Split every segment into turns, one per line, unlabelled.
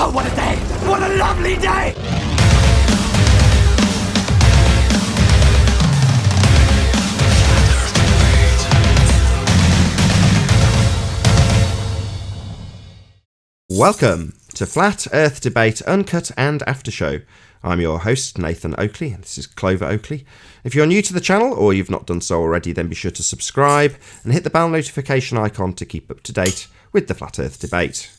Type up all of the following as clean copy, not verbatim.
Oh, what a day! What a lovely day!
Welcome to Flat Earth Debate Uncut and After Show. I'm your host, Nathan Oakley, and this is Clover Oakley. If you're new to the channel, or you've not done so already, then be sure to subscribe and hit the bell notification icon to keep up to date with the Flat Earth Debate.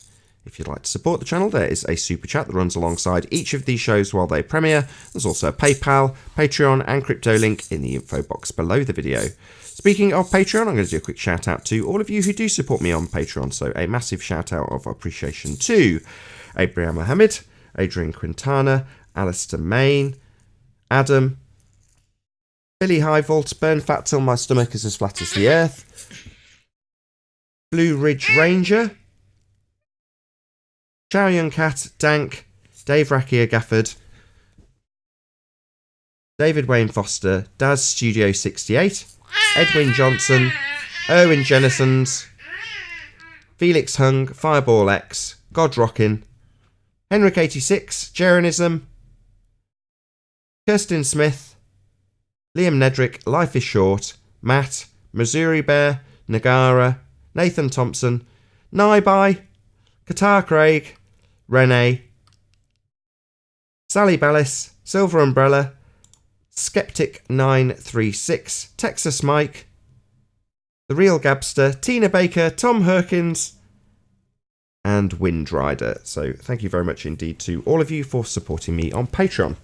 If you'd like to support the channel, there is a super chat that runs alongside each of these shows while they premiere. There's also a PayPal, Patreon and crypto link in the info box below the video. Speaking of Patreon, I'm going to do a quick shout out to all of you who do support me on Patreon. So a massive shout out of appreciation to Abraham Mohammed, Adrian Quintana, Alistair Main, Adam, Billy Highvault, Burn Fat Till My Stomach is as Flat as the Earth, Blue Ridge Ranger, Chow Young Cat, Dank, Dave Rakia Gafford, David Wayne Foster, Daz Studio 68, Edwin Johnson, Erwin Jennisons, Felix Hung, Fireball X, God Rockin', Henrik 86, Jeranism, Kirsten Smith, Liam Nedrick, Life is Short, Matt, Missouri Bear, Nagara, Nathan Thompson, Naibai, Qatar Craig, Renee, Sally Bellis, Silver Umbrella, Skeptic 936, Texas Mike, The Real Gabster, Tina Baker, Tom Herkins, and Wind Rider. So thank you very much indeed to all of you for supporting me on Patreon.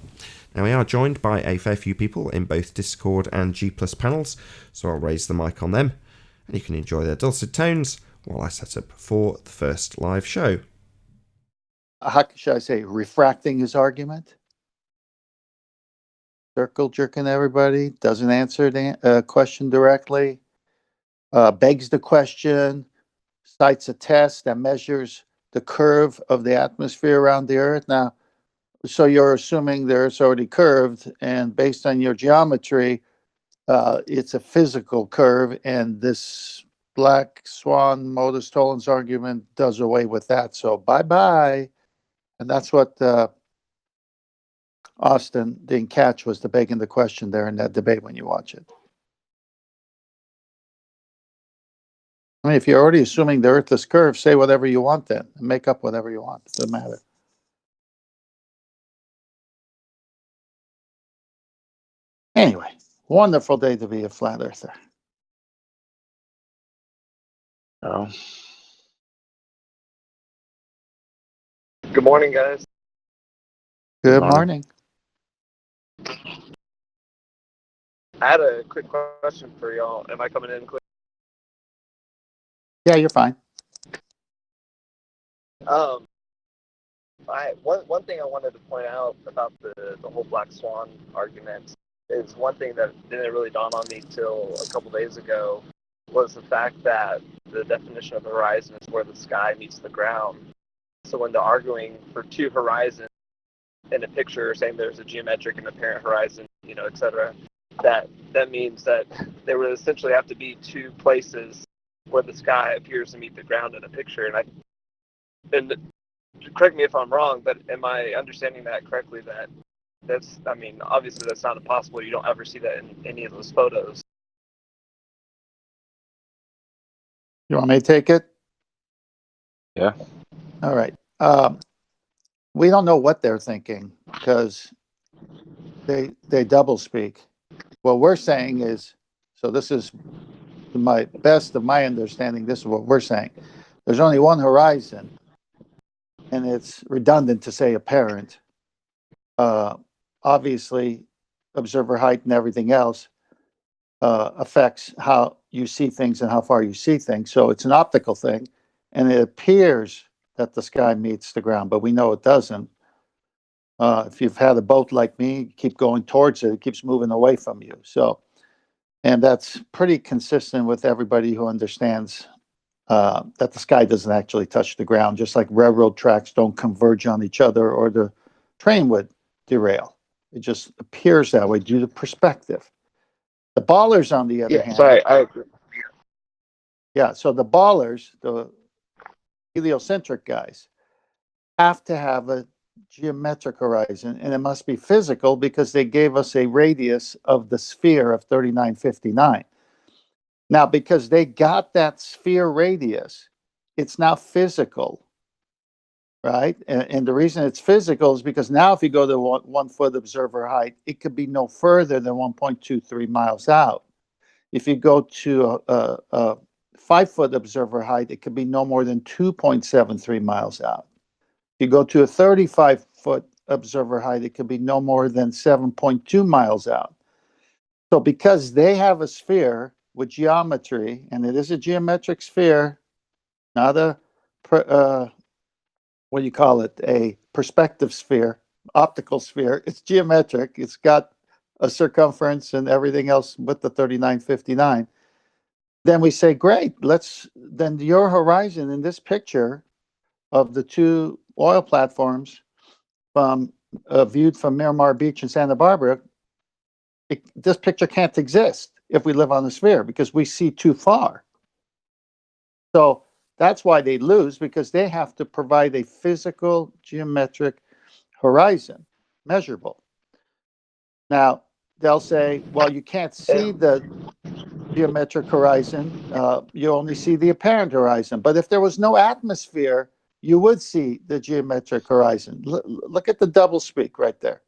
Now we are joined by a fair few people in both Discord and G Plus panels, so I'll raise the mic on them, and you can enjoy their dulcet tones while I set up for the first live show.
How should I say, refracting his argument? Circle jerking everybody, doesn't answer the question directly, begs the question, cites a test that measures the curve of the atmosphere around the Earth. Now, so you're assuming the Earth's already curved, and based on your geometry, it's a physical curve, and this Black Swan Modus Tollens argument does away with that. So bye-bye. And that's what Austin didn't catch, was debating the question there in that debate when you watch it. I mean, if you're already assuming the Earth is curved, say whatever you want then, and make up whatever you want. It doesn't matter. Anyway, wonderful day to be a flat earther. Oh.
Good morning, guys.
Good morning.
I had a quick question for y'all. Am I coming in quick?
Yeah, you're fine.
One thing I wanted to point out about the whole Black Swan argument is one thing that didn't really dawn on me till a couple days ago was the fact that the definition of the horizon is where the sky meets the ground. So when they're arguing for two horizons in a picture, saying there's a geometric and apparent horizon, etc., that means that there would essentially have to be two places where the sky appears to meet the ground in a picture. And correct me if I'm wrong, but am I understanding that correctly? Obviously that's not impossible. You don't ever see that in any of those photos.
You want me to take it?
Yeah.
All right. We don't know what they're thinking because they double speak. What we're saying is, so this is my best of my understanding, this is what we're saying. There's only one horizon, and it's redundant to say apparent. Obviously, observer height and everything else affects how you see things and how far you see things. So it's an optical thing, and it appears that the sky meets the ground, but we know it doesn't. If you've had a boat like me, you keep going towards it, it keeps moving away from you. So, and that's pretty consistent with everybody who understands that the sky doesn't actually touch the ground, just like railroad tracks don't converge on each other or the train would derail. It just appears that way due to perspective. The ballers, on the other hand.
Sorry, I agree.
Yeah, so the ballers, the heliocentric guys, have to have a geometric horizon, and it must be physical because they gave us a radius of the sphere of 3959. Now, because they got that sphere radius, it's now physical, right? And the reason it's physical is because now if you go to 1 foot observer height, it could be no further than 1.23 miles out. If you go to a 5 foot observer height, it could be no more than 2.73 miles out. If you go to a 35-foot observer height, it could be no more than 7.2 miles out. So because they have a sphere with geometry, and it is a geometric sphere, not a, what do you call it, a perspective sphere, optical sphere. It's geometric. It's got a circumference and everything else with the 3959. Then we say, great, then your horizon in this picture of the two oil platforms from viewed from Miramar Beach in Santa Barbara, this picture can't exist if we live on the sphere because we see too far. So that's why they lose, because they have to provide a physical geometric horizon, measurable. Now, they'll say, well, you can't see the geometric horizon. You only see the apparent horizon. But if there was no atmosphere, you would see the geometric horizon. Look at the double speak right there.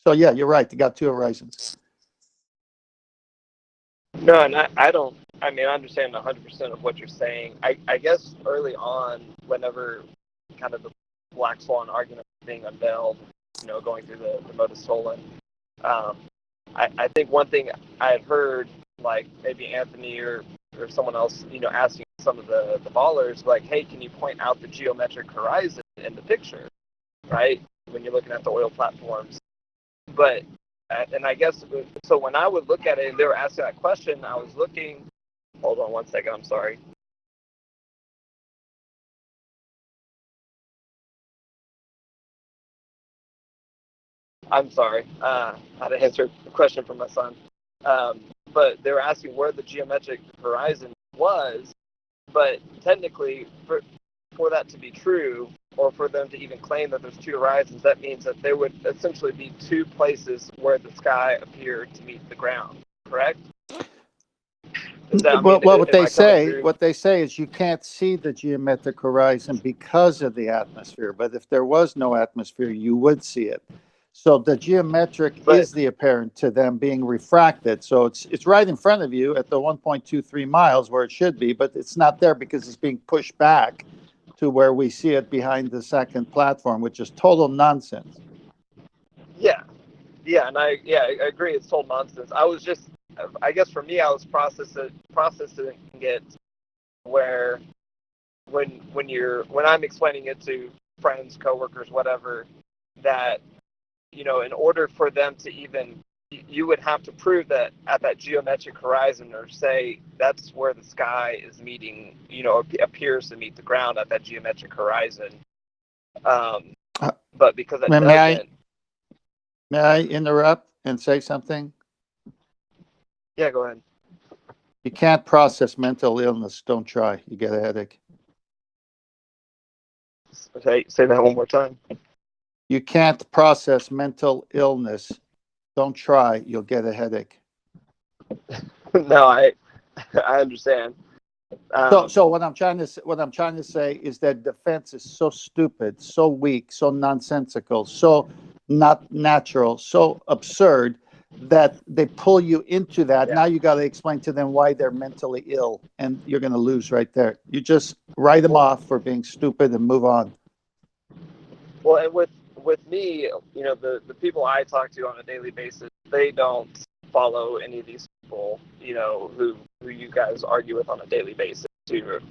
So yeah, you're right. They got two horizons.
No, and I mean, I understand 100% of what you're saying. I guess early on, whenever kind of the Black Swan argument was being unveiled, going through the modus tollens, I think one thing I had heard, like maybe Anthony or someone else, asking some of the ballers, like, hey, can you point out the geometric horizon in the picture, right? When you're looking at the oil platforms. But, and I guess, so when I would look at it and they were asking that question, I was looking, hold on one second, I'm sorry. I'm sorry, I had to answer a question from my son. But they were asking where the geometric horizon was, but technically, for that to be true, or for them to even claim that there's two horizons, that means that there would essentially be two places where the sky appeared to meet the ground, correct?
Well, what they say is you can't see the geometric horizon because of the atmosphere. But if there was no atmosphere, you would see it. So the geometric is the apparent to them being refracted. So it's right in front of you at the 1.23 miles where it should be, but it's not there because it's being pushed back to where we see it behind the second platform, which is total nonsense.
Yeah, and I agree. It's total nonsense. I guess for me, I was processing it where when I'm explaining it to friends, coworkers, whatever, that in order for them to even, you would have to prove that at that geometric horizon, or say that's where the sky is meeting, appears to meet the ground at that geometric horizon. But because it doesn't.
May I interrupt and say something?
Yeah, go ahead.
You can't process mental illness. Don't try. You get a headache.
Say that one more time.
You can't process mental illness. Don't try. You'll get a headache.
No, I understand.
So what I'm trying to say is that defense is so stupid, so weak, so nonsensical, so not natural, so absurd that they pull you into that. Yeah. Now you got to explain to them why they're mentally ill, and you're going to lose right there. You just write them off for being stupid and move on.
Well, and with me, the people I talk to on a daily basis, they don't follow any of these people, who you guys argue with on a daily basis, who've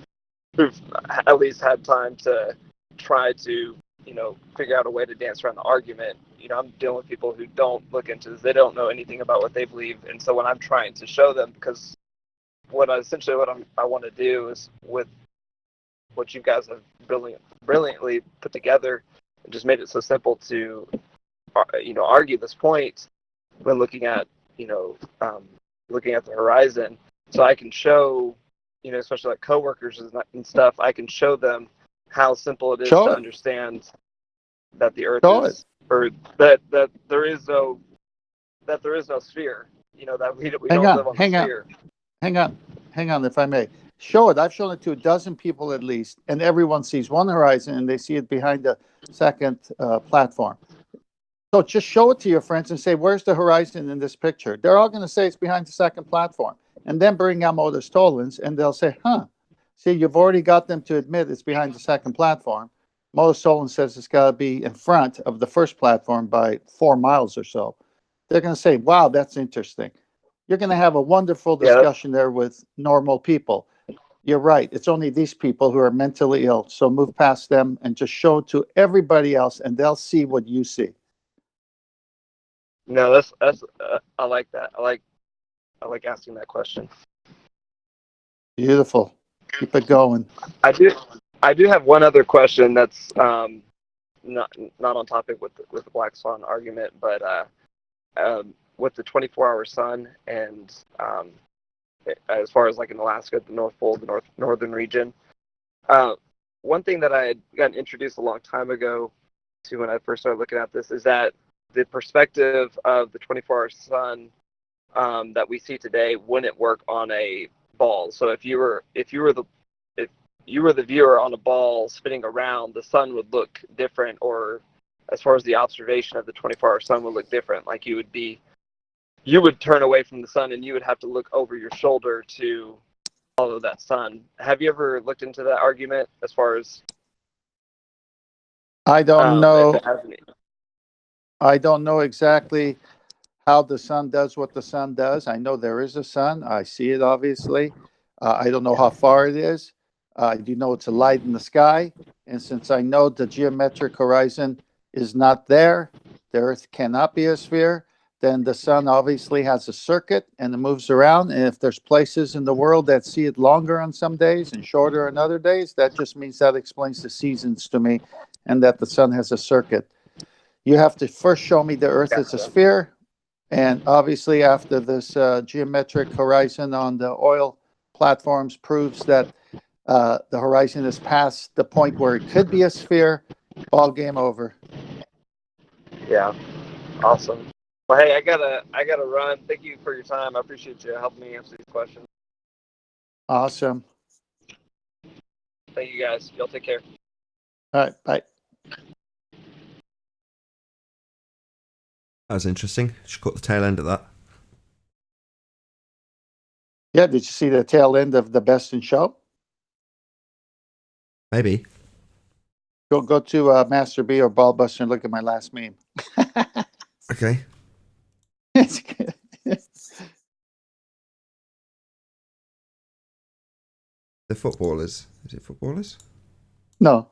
at least had time to try to, figure out a way to dance around the argument. I'm dealing with people who don't look into this. They don't know anything about what they believe. And so when I'm trying to show them, because what I want to do is, with what you guys have brilliantly put together, and just made it so simple to, argue this point when looking at the horizon, so I can show, especially like coworkers and stuff, I can show them how simple it is to understand that the Earth
Show it.
is, or that there is no sphere. You know, that we
Hang
don't
on,
live on the
hang on,
sphere.
hang on, hang on, if I may. Show it. I've shown it to a dozen people at least, and everyone sees one horizon and they see it behind the second platform. So just show it to your friends and say, where's the horizon in this picture? They're all going to say it's behind the second platform. And then bring out Modus Tollens and they'll say, huh, see, you've already got them to admit it's behind the second platform. Modus Tollens says it's got to be in front of the first platform by 4 miles or so. They're going to say, wow, that's interesting. You're going to have a wonderful discussion there with normal people. You're right. It's only these people who are mentally ill. So move past them and just show it to everybody else and they'll see what you see.
No, that's I like that. I like asking that question.
Beautiful. Keep it going.
I do have one other question that's not on topic with the Black Swan argument, but with the 24-hour sun and as far as like in Alaska, the North Pole, the northern region. One thing that I had gotten introduced a long time ago to when I first started looking at this is that the perspective of the 24-hour sun that we see today wouldn't work on a ball. So if you were the viewer on a ball spinning around, the sun would look different, or as far as the observation of the 24-hour sun would look different. Like you would turn away from the sun and you would have to look over your shoulder to follow that sun. Have you ever looked into that argument as far as
I don't
if
know.
it has any?
I don't know exactly how the sun does what the sun does. I know there is a sun. I see it obviously. I don't know how far it is. I do know it's a light in the sky. And since I know the geometric horizon is not there, the Earth cannot be a sphere, then the sun obviously has a circuit and it moves around. And if there's places in the world that see it longer on some days and shorter on other days, that just means that explains the seasons to me and that the sun has a circuit. You have to first show me the Earth is a sphere. And obviously, after this geometric horizon on the oil platforms proves that the horizon is past the point where it could be a sphere, ball game over.
Yeah, awesome. Well, hey, I gotta run. Thank you for your time. I appreciate you helping me answer these questions.
Awesome.
Thank you guys. Y'all take care.
All right, bye.
That was interesting. Should caught the tail end of that.
Yeah, did you see the tail end of the Best in Show?
Maybe.
Go to Master B or Ballbuster and look at my last meme.
Okay.
It's good.
The footballers. Is it footballers?
No.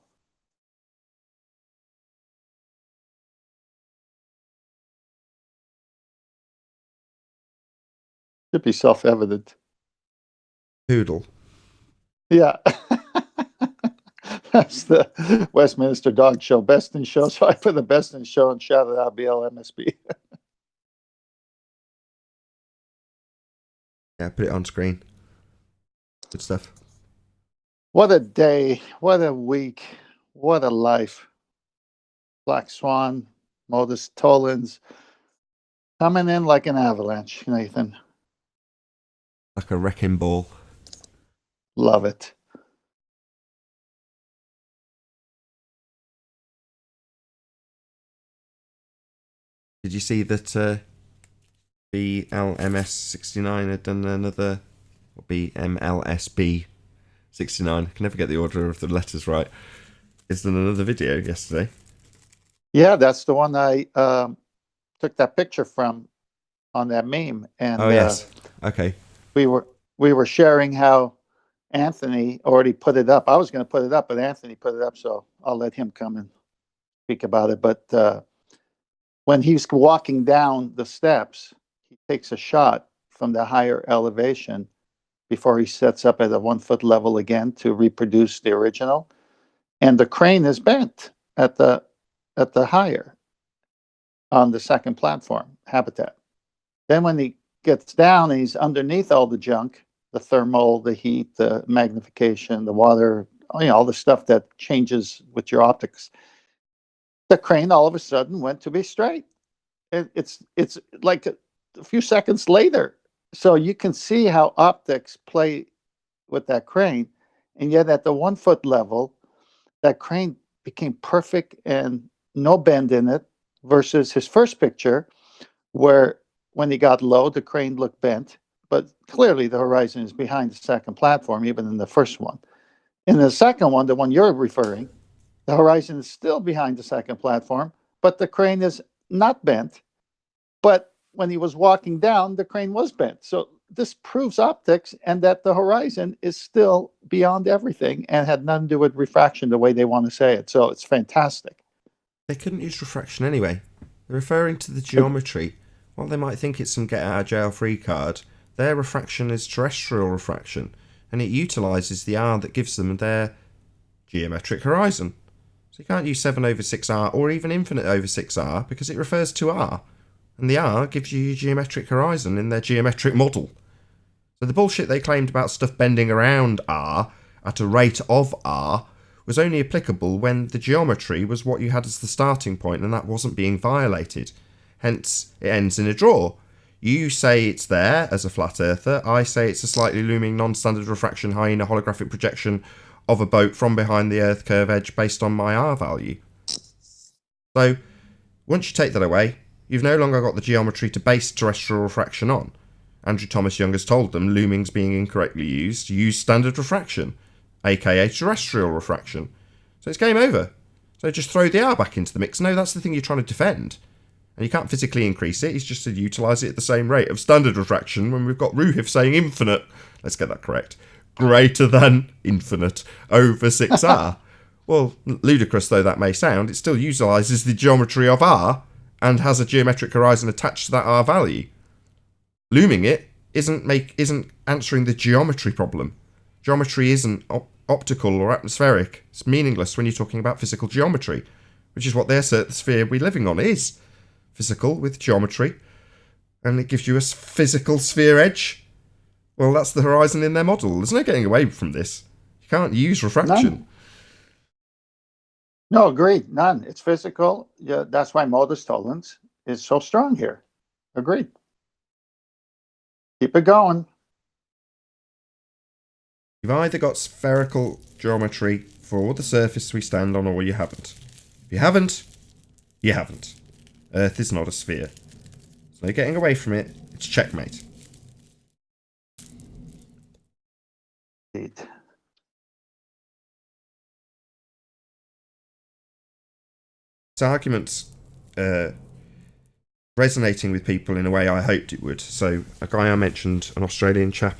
Should be self-evident.
Poodle.
Yeah. That's the Westminster Dog Show, Best in Show. So I put the Best in Show and shouted out BLMSB.
Yeah, put it on screen. Good stuff.
What a day. What a week. What a life. Black Swan, Modus Tollens, coming in like an avalanche, Nathan.
Like a wrecking ball.
Love it.
Did you see that BLMS 69 had done another, or BMLSB 69? I can never get the order of the letters right. It's done another video yesterday.
Yeah, that's the one I took that picture from on that meme. And
Oh yes. Okay.
we were sharing how Anthony already put it up. I was going to put it up, but Anthony put it up, so I'll let him come and speak about it. But when he's walking down the steps, he takes a shot from the higher elevation before he sets up at a 1 foot level again to reproduce the original. And the crane is bent at the higher on the second platform habitat. Then when he gets down and he's underneath all the junk, the thermal, the heat, the magnification, the water, all the stuff that changes with your optics, the crane all of a sudden went to be straight. It's like a few seconds later. So you can see how optics play with that crane, and yet at the 1 foot level, that crane became perfect and no bend in it. Versus his first picture, where when he got low, the crane looked bent, but clearly the horizon is behind the second platform, even in the first one. In the second one, the one you're referring, the horizon is still behind the second platform, but the crane is not bent. But when he was walking down, the crane was bent. So this proves optics and that the horizon is still beyond everything and had nothing to do with refraction the way they want to say it. So it's fantastic.
They couldn't use refraction anyway. They're referring to the geometry. While they might think it's some get out of jail free card, their refraction is terrestrial refraction, and it utilises the R that gives them their geometric horizon. So you can't use 7 over 6R or even infinite over 6R because it refers to R, and the R gives you your geometric horizon in their geometric model. So the bullshit they claimed about stuff bending around R at a rate of R was only applicable when the geometry was what you had as the starting point and that wasn't being violated. Hence, it ends in a draw. You say it's there as a flat earther, I say it's a slightly looming non-standard refraction hyena holographic projection of a boat from behind the earth curve edge based on my R value. So, once you take that away, you've no longer got the geometry to base terrestrial refraction on. Andrew Thomas Young has told them looming's being incorrectly used, use standard refraction, aka terrestrial refraction. So it's game over. So just throw the R back into the mix. No, that's the thing you're trying to defend. And you can't physically increase it, he's just to utilise it at the same rate of standard refraction when we've got Ruhif saying infinite, let's get that correct, greater than infinite over 6R. Well, ludicrous though that may sound, it still utilises the geometry of R and has a geometric horizon attached to that R value. Looming it isn't answering the geometry problem. Geometry isn't optical or atmospheric. It's meaningless when you're talking about physical geometry, which is what the sphere we're living on is. Physical with geometry, and it gives you a physical sphere edge. Well, that's the horizon in their model. There's no getting away from this. You can't use refraction.
None. No, agreed. None. It's physical. Yeah, that's why modus tollens is so strong here. Agreed. Keep it going.
You've either got spherical geometry for the surface we stand on, or you haven't. If you haven't, you haven't. Earth is not a sphere. There's no getting away from it. It's checkmate.
Indeed.
This argument's resonating with people in a way I hoped it would. So a guy I mentioned, an Australian chap,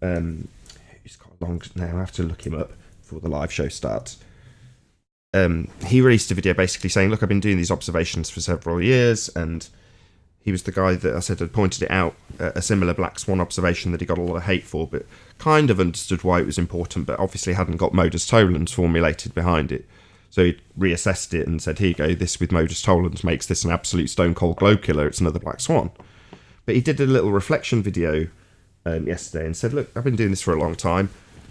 he's quite long now, I have to look him up before the live show starts. He released a video basically saying, look, I've been doing these observations for several years, and he was the guy that I said had pointed it out, a similar black swan observation that he got a lot of hate for, but kind of understood why it was important, but obviously hadn't got modus tollens formulated behind it. So he reassessed it and said, here you go, this with modus tollens makes this an absolute stone cold globe killer, it's another black swan. But he did a little reflection video yesterday and said, look, I've been doing this for a long time,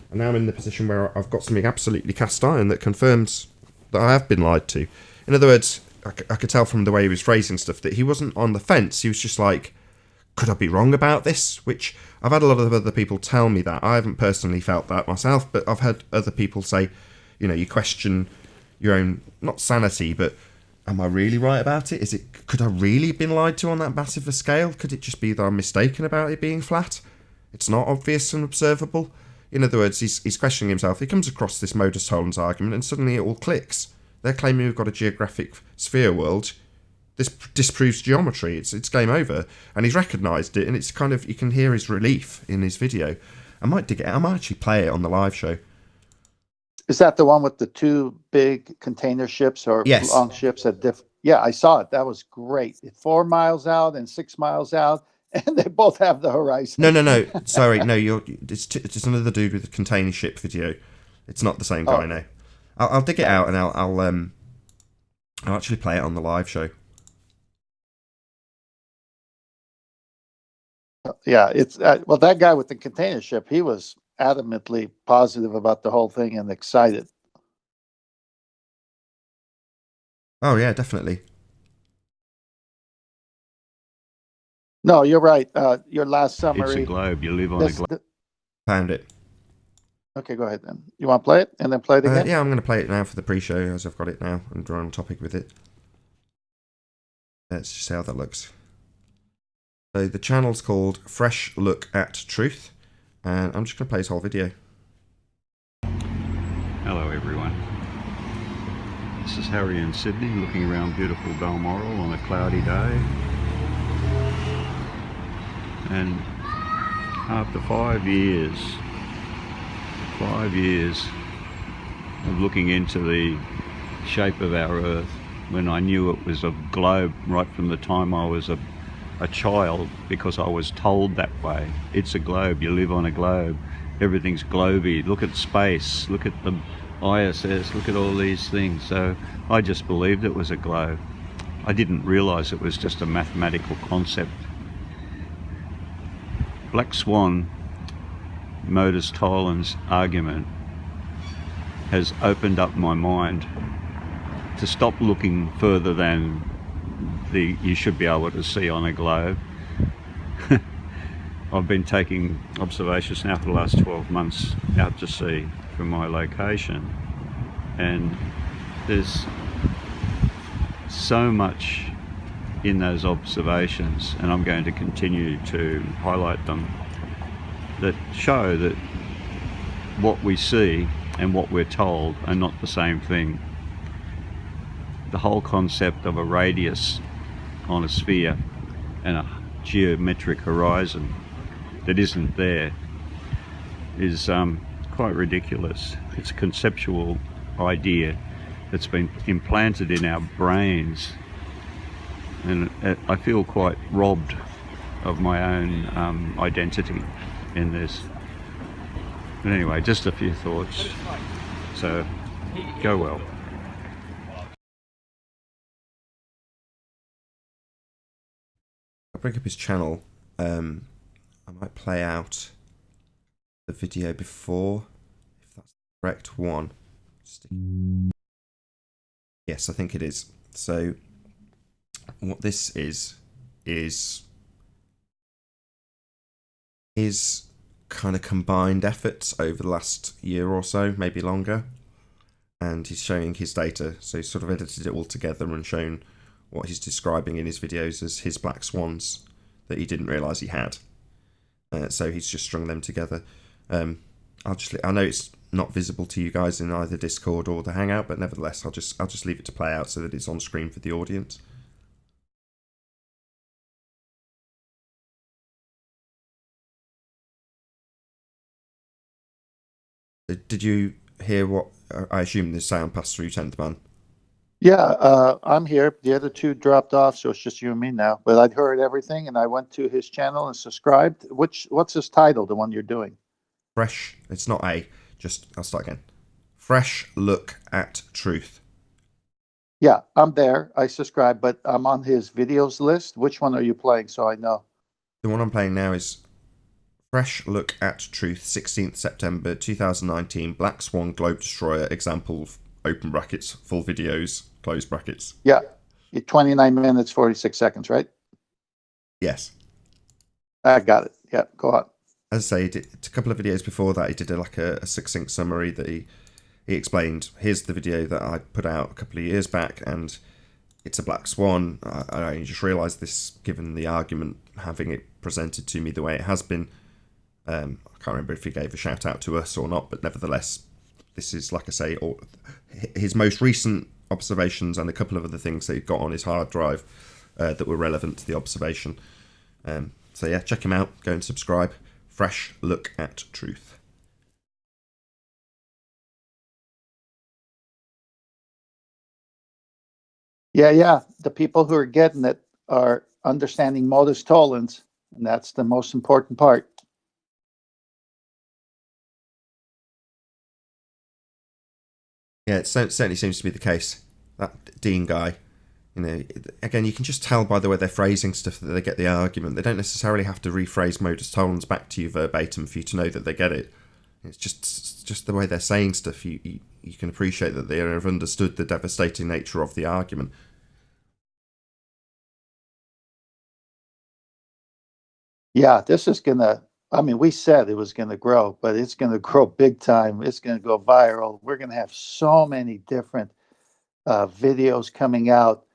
and now I'm in the position where I've got something absolutely cast iron that confirms that I have been lied to. In other words, I could tell from the way he was phrasing stuff that he wasn't on the fence. He was just like, could I be wrong about this? Which I've had a lot of other people tell me that. I haven't personally felt that myself, but I've had other people say, you know, you question your own, not sanity, but am I really right about it? Could I really have been lied to on that massive a scale? Could it just be that I'm mistaken about it being flat? It's not obvious and observable. In other words, he's questioning himself. He comes across this modus tollens argument and suddenly it all clicks. They're claiming we've got a geographic sphere world. This disproves geometry. It's game over. And he's recognised it, and it's kind of, you can hear his relief in his video. I might dig it out. I might actually play it on the live show.
Is that the one with the two big container ships or
Yes.
long ships at Yeah, I saw it. That was great. 4 miles out and 6 miles out, and they both have the horizon.
No. Sorry, no. It's another dude with a container ship video. It's not the same guy. No. I'll dig it out and I'll actually play it on the live show.
Yeah, it's well, that guy with the container ship, he was adamantly positive about the whole thing and excited.
Oh yeah, definitely.
No, you're right. Your last
It's a
summary.
globe. You live on a globe.
Found it.
Okay, go ahead then. You want to play it and then play it again?
Yeah, I'm going to play it now for the pre-show as I've got it now and we're on topic with it. Let's just see how that looks. So the channel's called Fresh Look at Truth, and I'm just going to play this whole video.
Hello, everyone. This is Harry in Sydney, looking around beautiful Balmoral on a cloudy day. And after 5 years of looking into the shape of our Earth, when I knew it was a globe right from the time I was a child, because I was told that way. It's a globe, you live on a globe, everything's globy, look at space, look at the ISS, look at all these things. So I just believed it was a globe. I didn't realize it was just a mathematical concept. Black Swan, Modus Tollens argument has opened up my mind to stop looking further than you should be able to see on a globe. I've been taking observations now for the last 12 months out to sea from my location, and there's so much in those observations, and I'm going to continue to highlight them, that show that what we see and what we're told are not the same thing. The whole concept of a radius on a sphere and a geometric horizon that isn't there is quite ridiculous. It's a conceptual idea that's been implanted in our brains, and I feel quite robbed of my own identity in this. But anyway, just a few thoughts, so go well.
I'll bring up his channel. I might play out the video before, if that's the correct one. Yes, I think it is. So what this is kind of combined efforts over the last year or so, maybe longer, and he's showing his data. So he's sort of edited it all together and shown what he's describing in his videos as his black swans that he didn't realise he had. So he's just strung them together. I know it's not visible to you guys in either Discord or the Hangout, but nevertheless, I'll just leave it to play out so that it's on screen for the audience. Did you hear what I assume the sound passed through, 10th Man?
Yeah, I'm here. The other two dropped off, so it's just you and me now. But I'd heard everything, and I went to his channel and subscribed. What's his title, the one you're doing?
Fresh. It's not I'll start again. Fresh Look at Truth.
Yeah, I'm there. I subscribe, but I'm on his videos list. Which one are you playing so I know?
The one I'm playing now is Fresh Look at Truth, 16th September 2019, Black Swan Globe Destroyer, example, open brackets, full videos, close brackets.
Yeah, 29 minutes, 46 seconds, right?
Yes.
I got it. Yeah, go on.
As I say, he did a couple of videos before that, he did a succinct summary that he explained. Here's the video that I put out a couple of years back, and it's a black swan. I just realised this, given the argument, having it presented to me the way it has been. I can't remember if he gave a shout out to us or not, but nevertheless, this is, like I say, his most recent observations and a couple of other things that he'd got on his hard drive that were relevant to the observation. So yeah, check him out. Go and subscribe. Fresh Look at Truth.
Yeah. The people who are getting it are understanding modus tollens, and that's the most important part.
Yeah, it certainly seems to be the case. That Dean guy, again, you can just tell by the way they're phrasing stuff that they get the argument. They don't necessarily have to rephrase modus tollens back to you verbatim for you to know that they get it. It's just the way they're saying stuff. You can appreciate that they have understood the devastating nature of the argument.
Yeah, this is gonna. I mean, we said it was gonna grow, but it's gonna grow big time. It's gonna go viral. We're gonna have so many different videos coming out,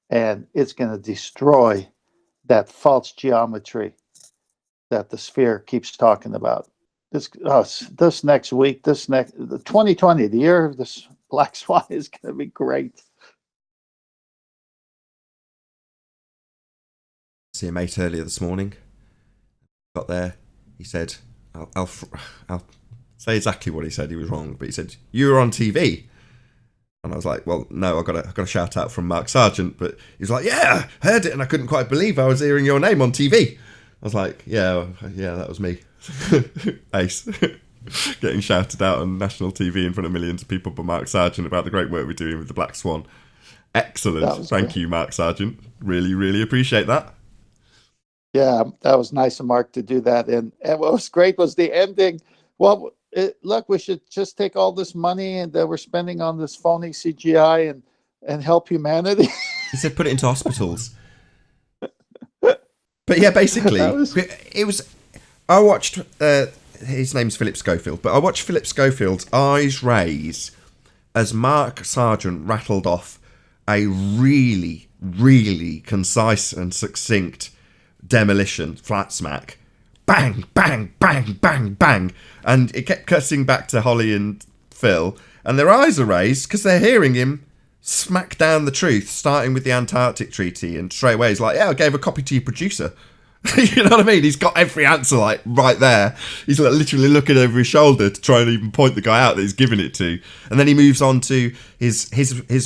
and it's gonna destroy that false geometry that the sphere keeps talking about. This next week, the 2020, the year of this black swan, is going to be great.
See a mate earlier this morning. Got there, he said, "I'll say exactly what he said. He was wrong, but he said you were on TV." And I was like, well, no, I got a shout out from Mark Sargent, but he was like, yeah, I heard it, and I couldn't quite believe I was hearing your name on TV. I was like, yeah, that was me. Ace. Getting shouted out on national TV in front of millions of people by Mark Sargent about the great work we're doing with the Black Swan. Excellent. Thank you, Mark Sargent. Really, really appreciate that.
Yeah, that was nice of Mark to do that. And what was great was the ending. Well, look, we should just take all this money and that we're spending on this phony CGI and help humanity.
He said put it into hospitals. But yeah, basically, it was... I watched... his name's Philip Schofield, but I watched Philip Schofield's eyes raise as Mark Sargent rattled off a really, really concise and succinct demolition, flat smack. Bang, bang, bang, bang, bang. And it kept cutting back to Holly and Phil, and their eyes are raised because they're hearing him smack down the truth, starting with the Antarctic Treaty, and straight away he's like, yeah, I gave a copy to your producer. You know what I mean? He's got every answer like right there. He's like literally looking over his shoulder to try and even point the guy out that he's giving it to. And then he moves on to his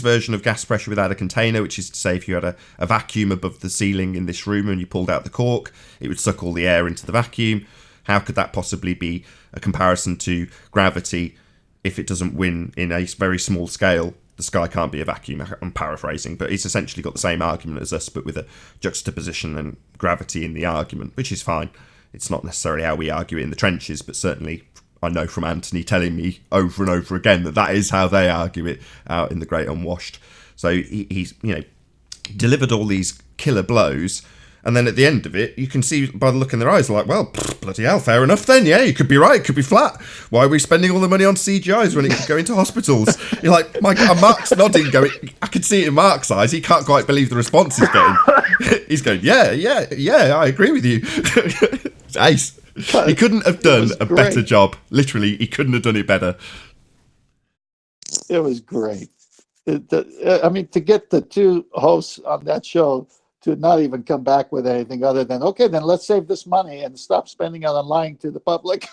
version of gas pressure without a container, which is to say if you had a vacuum above the ceiling in this room and you pulled out the cork, it would suck all the air into the vacuum. How could that possibly be a comparison to gravity if it doesn't win in a very small scale? The sky can't be a vacuum, I'm paraphrasing, but he's essentially got the same argument as us, but with a juxtaposition and gravity in the argument, which is fine. It's not necessarily how we argue it in the trenches, but certainly I know from Anthony telling me over and over again that is how they argue it out in the Great Unwashed. So he's, delivered all these killer blows, and then at the end of it, you can see by the look in their eyes, like, well, bloody hell, fair enough then, yeah, you could be right, it could be flat. Why are we spending all the money on CGIs when it could go into hospitals? You're like, my God, Mark's nodding, going, I can see it in Mark's eyes, he can't quite believe the response he's getting. He's going, yeah, I agree with you. Ace. He couldn't have done a better job. Literally, he couldn't have done it better.
It was great. I mean, to get the two hosts on that show to not even come back with anything other than, okay, then let's save this money and stop spending it on lying to the public.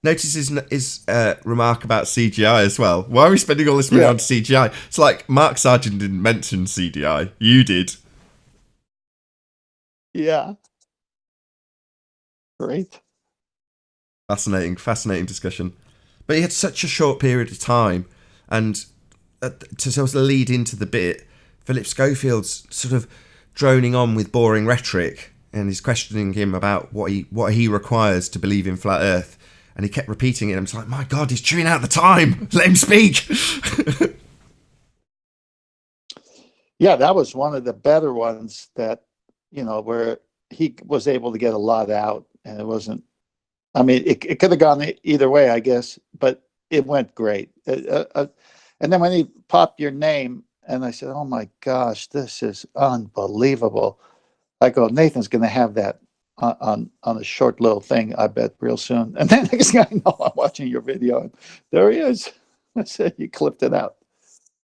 Notice his remark about CGI as well. Why are we spending all this money on CGI? It's like Mark Sargent didn't mention CGI. You did.
Yeah. Great.
Fascinating discussion. But he had such a short period of time, and to sort of lead into the bit, Philip Schofield's sort of droning on with boring rhetoric, and he's questioning him about what he requires to believe in flat Earth, and he kept repeating it. And I'm just like, my God, he's chewing out the time. Let him speak.
Yeah, that was one of the better ones that, where he was able to get a lot out, and it wasn't. I mean, it could have gone either way, I guess, but it went great. And then when he popped your name, and I said, oh my gosh, this is unbelievable. I go, Nathan's going to have that on a short little thing, I bet, real soon. And then next guy, I know I'm watching your video, and there he is. I said, you clipped it out.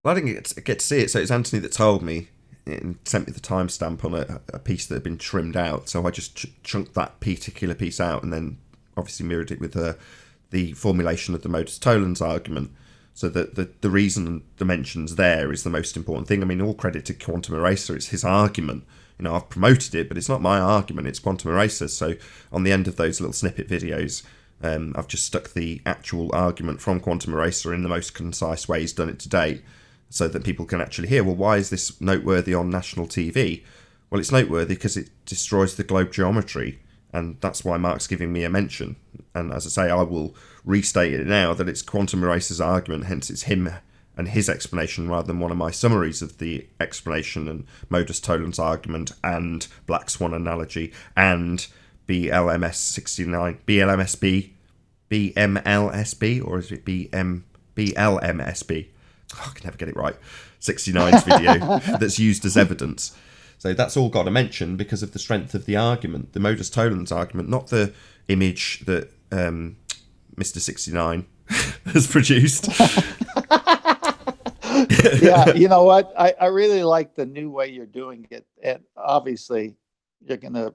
Well, I didn't get to see it, so it's Anthony that told me and sent me the timestamp on a piece that had been trimmed out. So I just chunked that particular piece out and then obviously mirrored it with the formulation of the modus tollens argument. So that the reason and dimensions there is the most important thing. I mean, all credit to Quantum Eraser. It's his argument. I've promoted it, but it's not my argument. It's Quantum Eraser's. So on the end of those little snippet videos, I've just stuck the actual argument from Quantum Eraser in the most concise way he's done it to date, so that people can actually hear, well, why is this noteworthy on national TV? Well, it's noteworthy because it destroys the globe geometry. And that's why Mark's giving me a mention. And as I say, I will restate it now that it's quantum eraser's argument, hence it's him and his explanation rather than one of my summaries of the explanation and modus tollens argument and Black Swan analogy and BMLSB, or is it BLMSB? Oh, I can never get it right. 69's video that's used as evidence. So that's all got a mention because of the strength of the argument, the modus tollens argument, not the image that Mr. 69 has produced.
Yeah, you know what? I really like the new way you're doing it. And obviously, you're going to,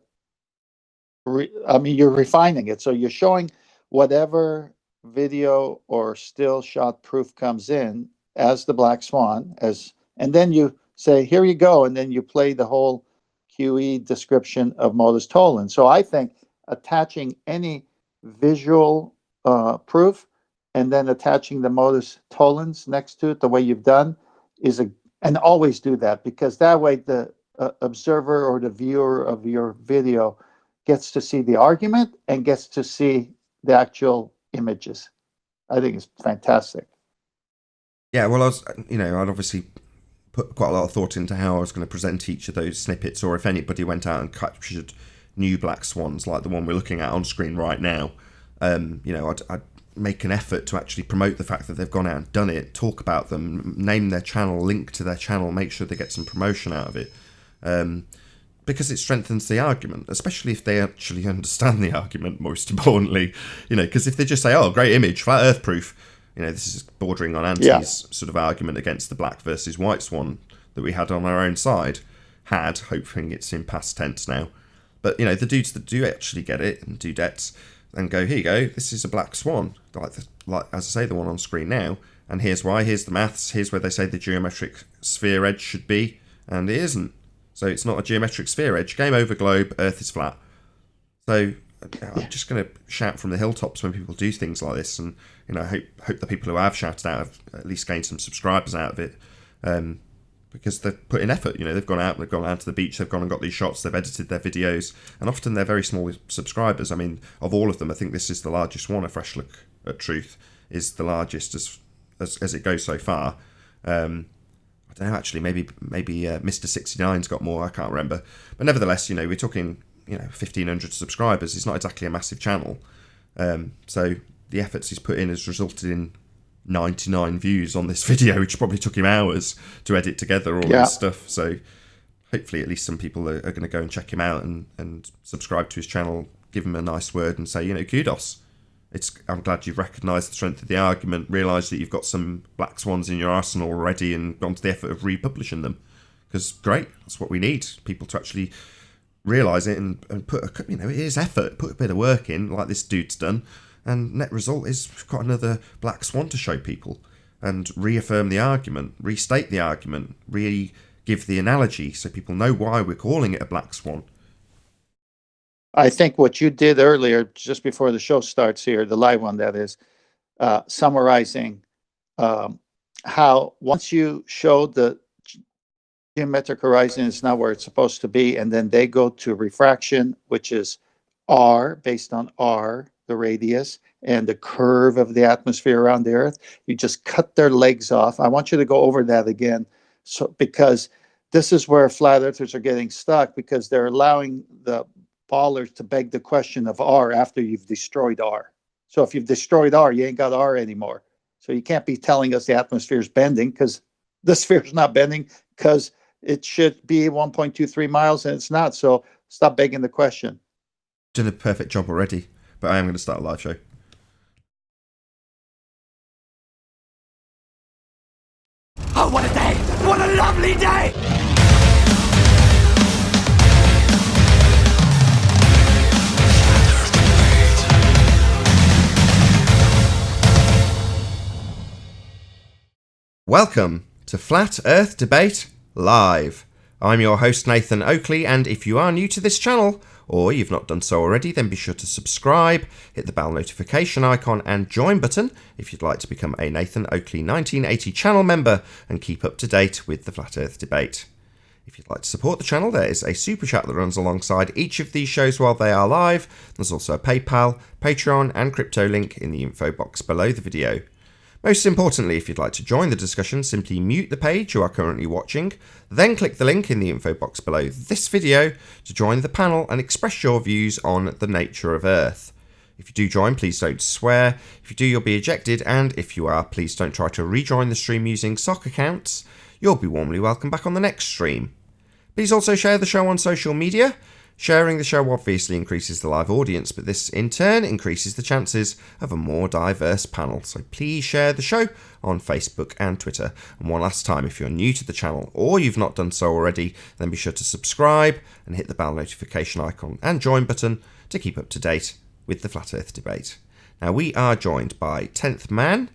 you're refining it. So you're showing whatever video or still shot proof comes in as the Black Swan, and then you say, here you go, and then you play the whole QE description of modus tollens. So I think attaching any visual proof and then attaching the modus tollens next to it, the way you've done, and always do that, because that way the observer or the viewer of your video gets to see the argument and gets to see the actual images. I think it's fantastic.
Yeah, well, I'd obviously put quite a lot of thought into how I was going to present each of those snippets, or if anybody went out and captured new black swans like the one we're looking at on screen right now, I'd make an effort to actually promote the fact that they've gone out and done it, talk about them, name their channel, link to their channel, make sure they get some promotion out of it, because it strengthens the argument, especially if they actually understand the argument, most importantly, because if they just say, oh, great image, flat earth proof, this is bordering on Anti's sort of argument against the black versus white swan that we had on our own side, hoping it's in past tense now. But, the dudes that do actually get it, and dudettes, and go, here you go, this is a black swan, like as I say, the one on screen now, and here's why, here's the maths, here's where they say the geometric sphere edge should be, and it isn't. So it's not a geometric sphere edge. Game over globe, Earth is flat. So I'm just going to shout from the hilltops when people do things like this, and I hope the people who have shouted out have at least gained some subscribers out of it, because they've put in effort. They've gone out to the beach, they've gone and got these shots, they've edited their videos, and often they're very small subscribers. I mean, of all of them, I think this is the largest one. A fresh look at truth is the largest as it goes so far. I don't know, actually, maybe Mr. 69's got more, I can't remember. But nevertheless, we're talking 1,500 subscribers. It's not exactly a massive channel. So the efforts he's put in has resulted in 99 views on this video, which probably took him hours to edit together all this stuff. So hopefully at least some people are going to go and check him out and subscribe to his channel, give him a nice word and say, kudos. I'm glad you've recognised the strength of the argument, realised that you've got some black swans in your arsenal already and gone to the effort of republishing them. Because great, that's what we need, people to actually realise it and put it is effort, put a bit of work in, like this dude's done, and net result is we've got another black swan to show people and reaffirm the argument, restate the argument, give the analogy so people know why we're calling it a black swan.
I think what you did earlier, just before the show starts here, the live one that is, summarizing how once you showed the geometric horizon is not where it's supposed to be, and then they go to refraction, which is r, based on r, the radius, and the curve of the atmosphere around the Earth. You just cut their legs off. I want you to go over that again, because this is where flat earthers are getting stuck, because they're allowing the ballers to beg the question of r after you've destroyed r. So if you've destroyed r, you ain't got r anymore. So you can't be telling us the atmosphere is bending, because the sphere is not bending, because it should be 1.23 miles and it's not. So stop begging the question.
Done a perfect job already, but I am going to start a live show.
Oh, what a day! What a lovely day!
Welcome to Flat Earth Debate Live. I'm your host Nathan Oakley, and if you are new to this channel, or you've not done so already, then be sure to subscribe, hit the bell notification icon and join button if you'd like to become a Nathan Oakley 1980 channel member and keep up to date with the Flat Earth Debate. If you'd like to support the channel, there is a super chat that runs alongside each of these shows while they are live. There's also a PayPal, Patreon and crypto link in the info box below the video. Most importantly, if you'd like to join the discussion, simply mute the page you are currently watching, then click the link in the info box below this video to join the panel and express your views on the nature of Earth. If you do join, please don't swear. If you do, you'll be ejected, and if you are, please don't try to rejoin the stream using sock accounts. You'll be warmly welcome back on the next stream. Please also share the show on social media. Sharing the show obviously increases the live audience, but this in turn increases the chances of a more diverse panel. So please share the show on Facebook and Twitter. And one last time, if you're new to the channel or you've not done so already, then be sure to subscribe and hit the bell notification icon and join button to keep up to date with the Flat Earth debate. Now we are joined by 10th Man,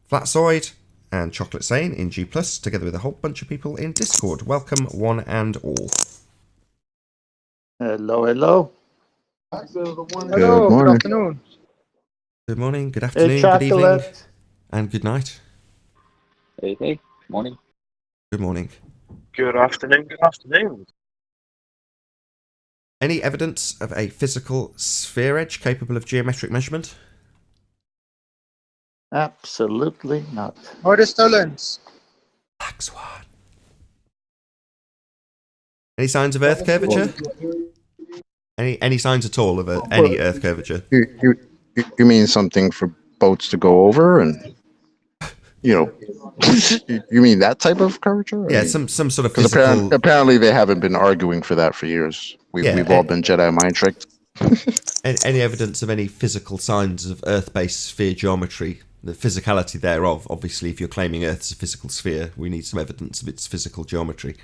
Flatzoid, and Chocolate Sane in G+, together with a whole bunch of people in Discord. Welcome one and all.
Hello, hello.
Hello,
Good morning.
good afternoon.
Good morning, good
Hey,
afternoon, good evening,
chocolate.
and good night.
Hey, morning.
Good morning.
Good afternoon. Good afternoon.
Any evidence of a physical sphere edge capable of geometric measurement?
Absolutely not.
What is tolerance?
Black Swan. Any signs of Earth curvature? Any signs at all of any Earth curvature?
You mean something for boats to go over, and you mean that type of curvature?
Yeah, some sort of
Because
physical.
apparently they haven't been arguing for that for years. We've all been Jedi mind tricked.
Any evidence of any physical signs of Earth-based sphere geometry? The physicality thereof. Obviously, if you're claiming Earth is a physical sphere, we need some evidence of its physical geometry.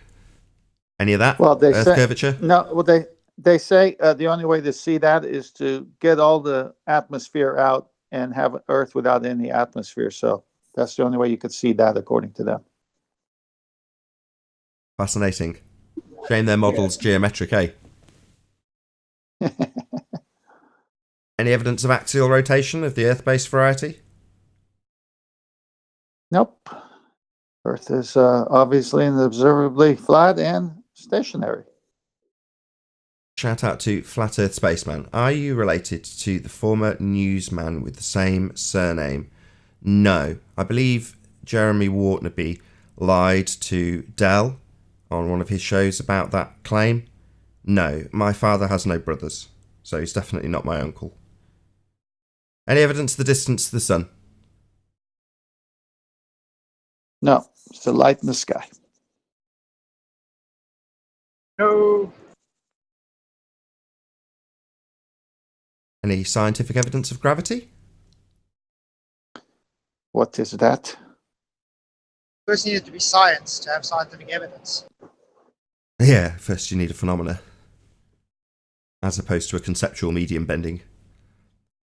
Any of that?
Well, they
Earth
say
curvature?
no. Well, they say the only way to see that is to get all the atmosphere out and have Earth without any atmosphere. So that's the only way you could see that, according to them.
Fascinating. Shame their model's geometric, eh? Any evidence of axial rotation of the Earth-based variety?
Nope. Earth is obviously and observably flat and stationary.
Shout out to Flat Earth Spaceman. Are you related to the former newsman with the same surname? No. I believe Jeremy Wartnaby lied to Dell on one of his shows about that claim. No. My father has no brothers, so he's definitely not my uncle. Any evidence of the distance to the sun?
No, it's a light in the sky.
No.
Any scientific evidence of gravity?
What is that?
First needed to be science to have scientific evidence.
Yeah, first you need a phenomena, as opposed to a conceptual medium bending.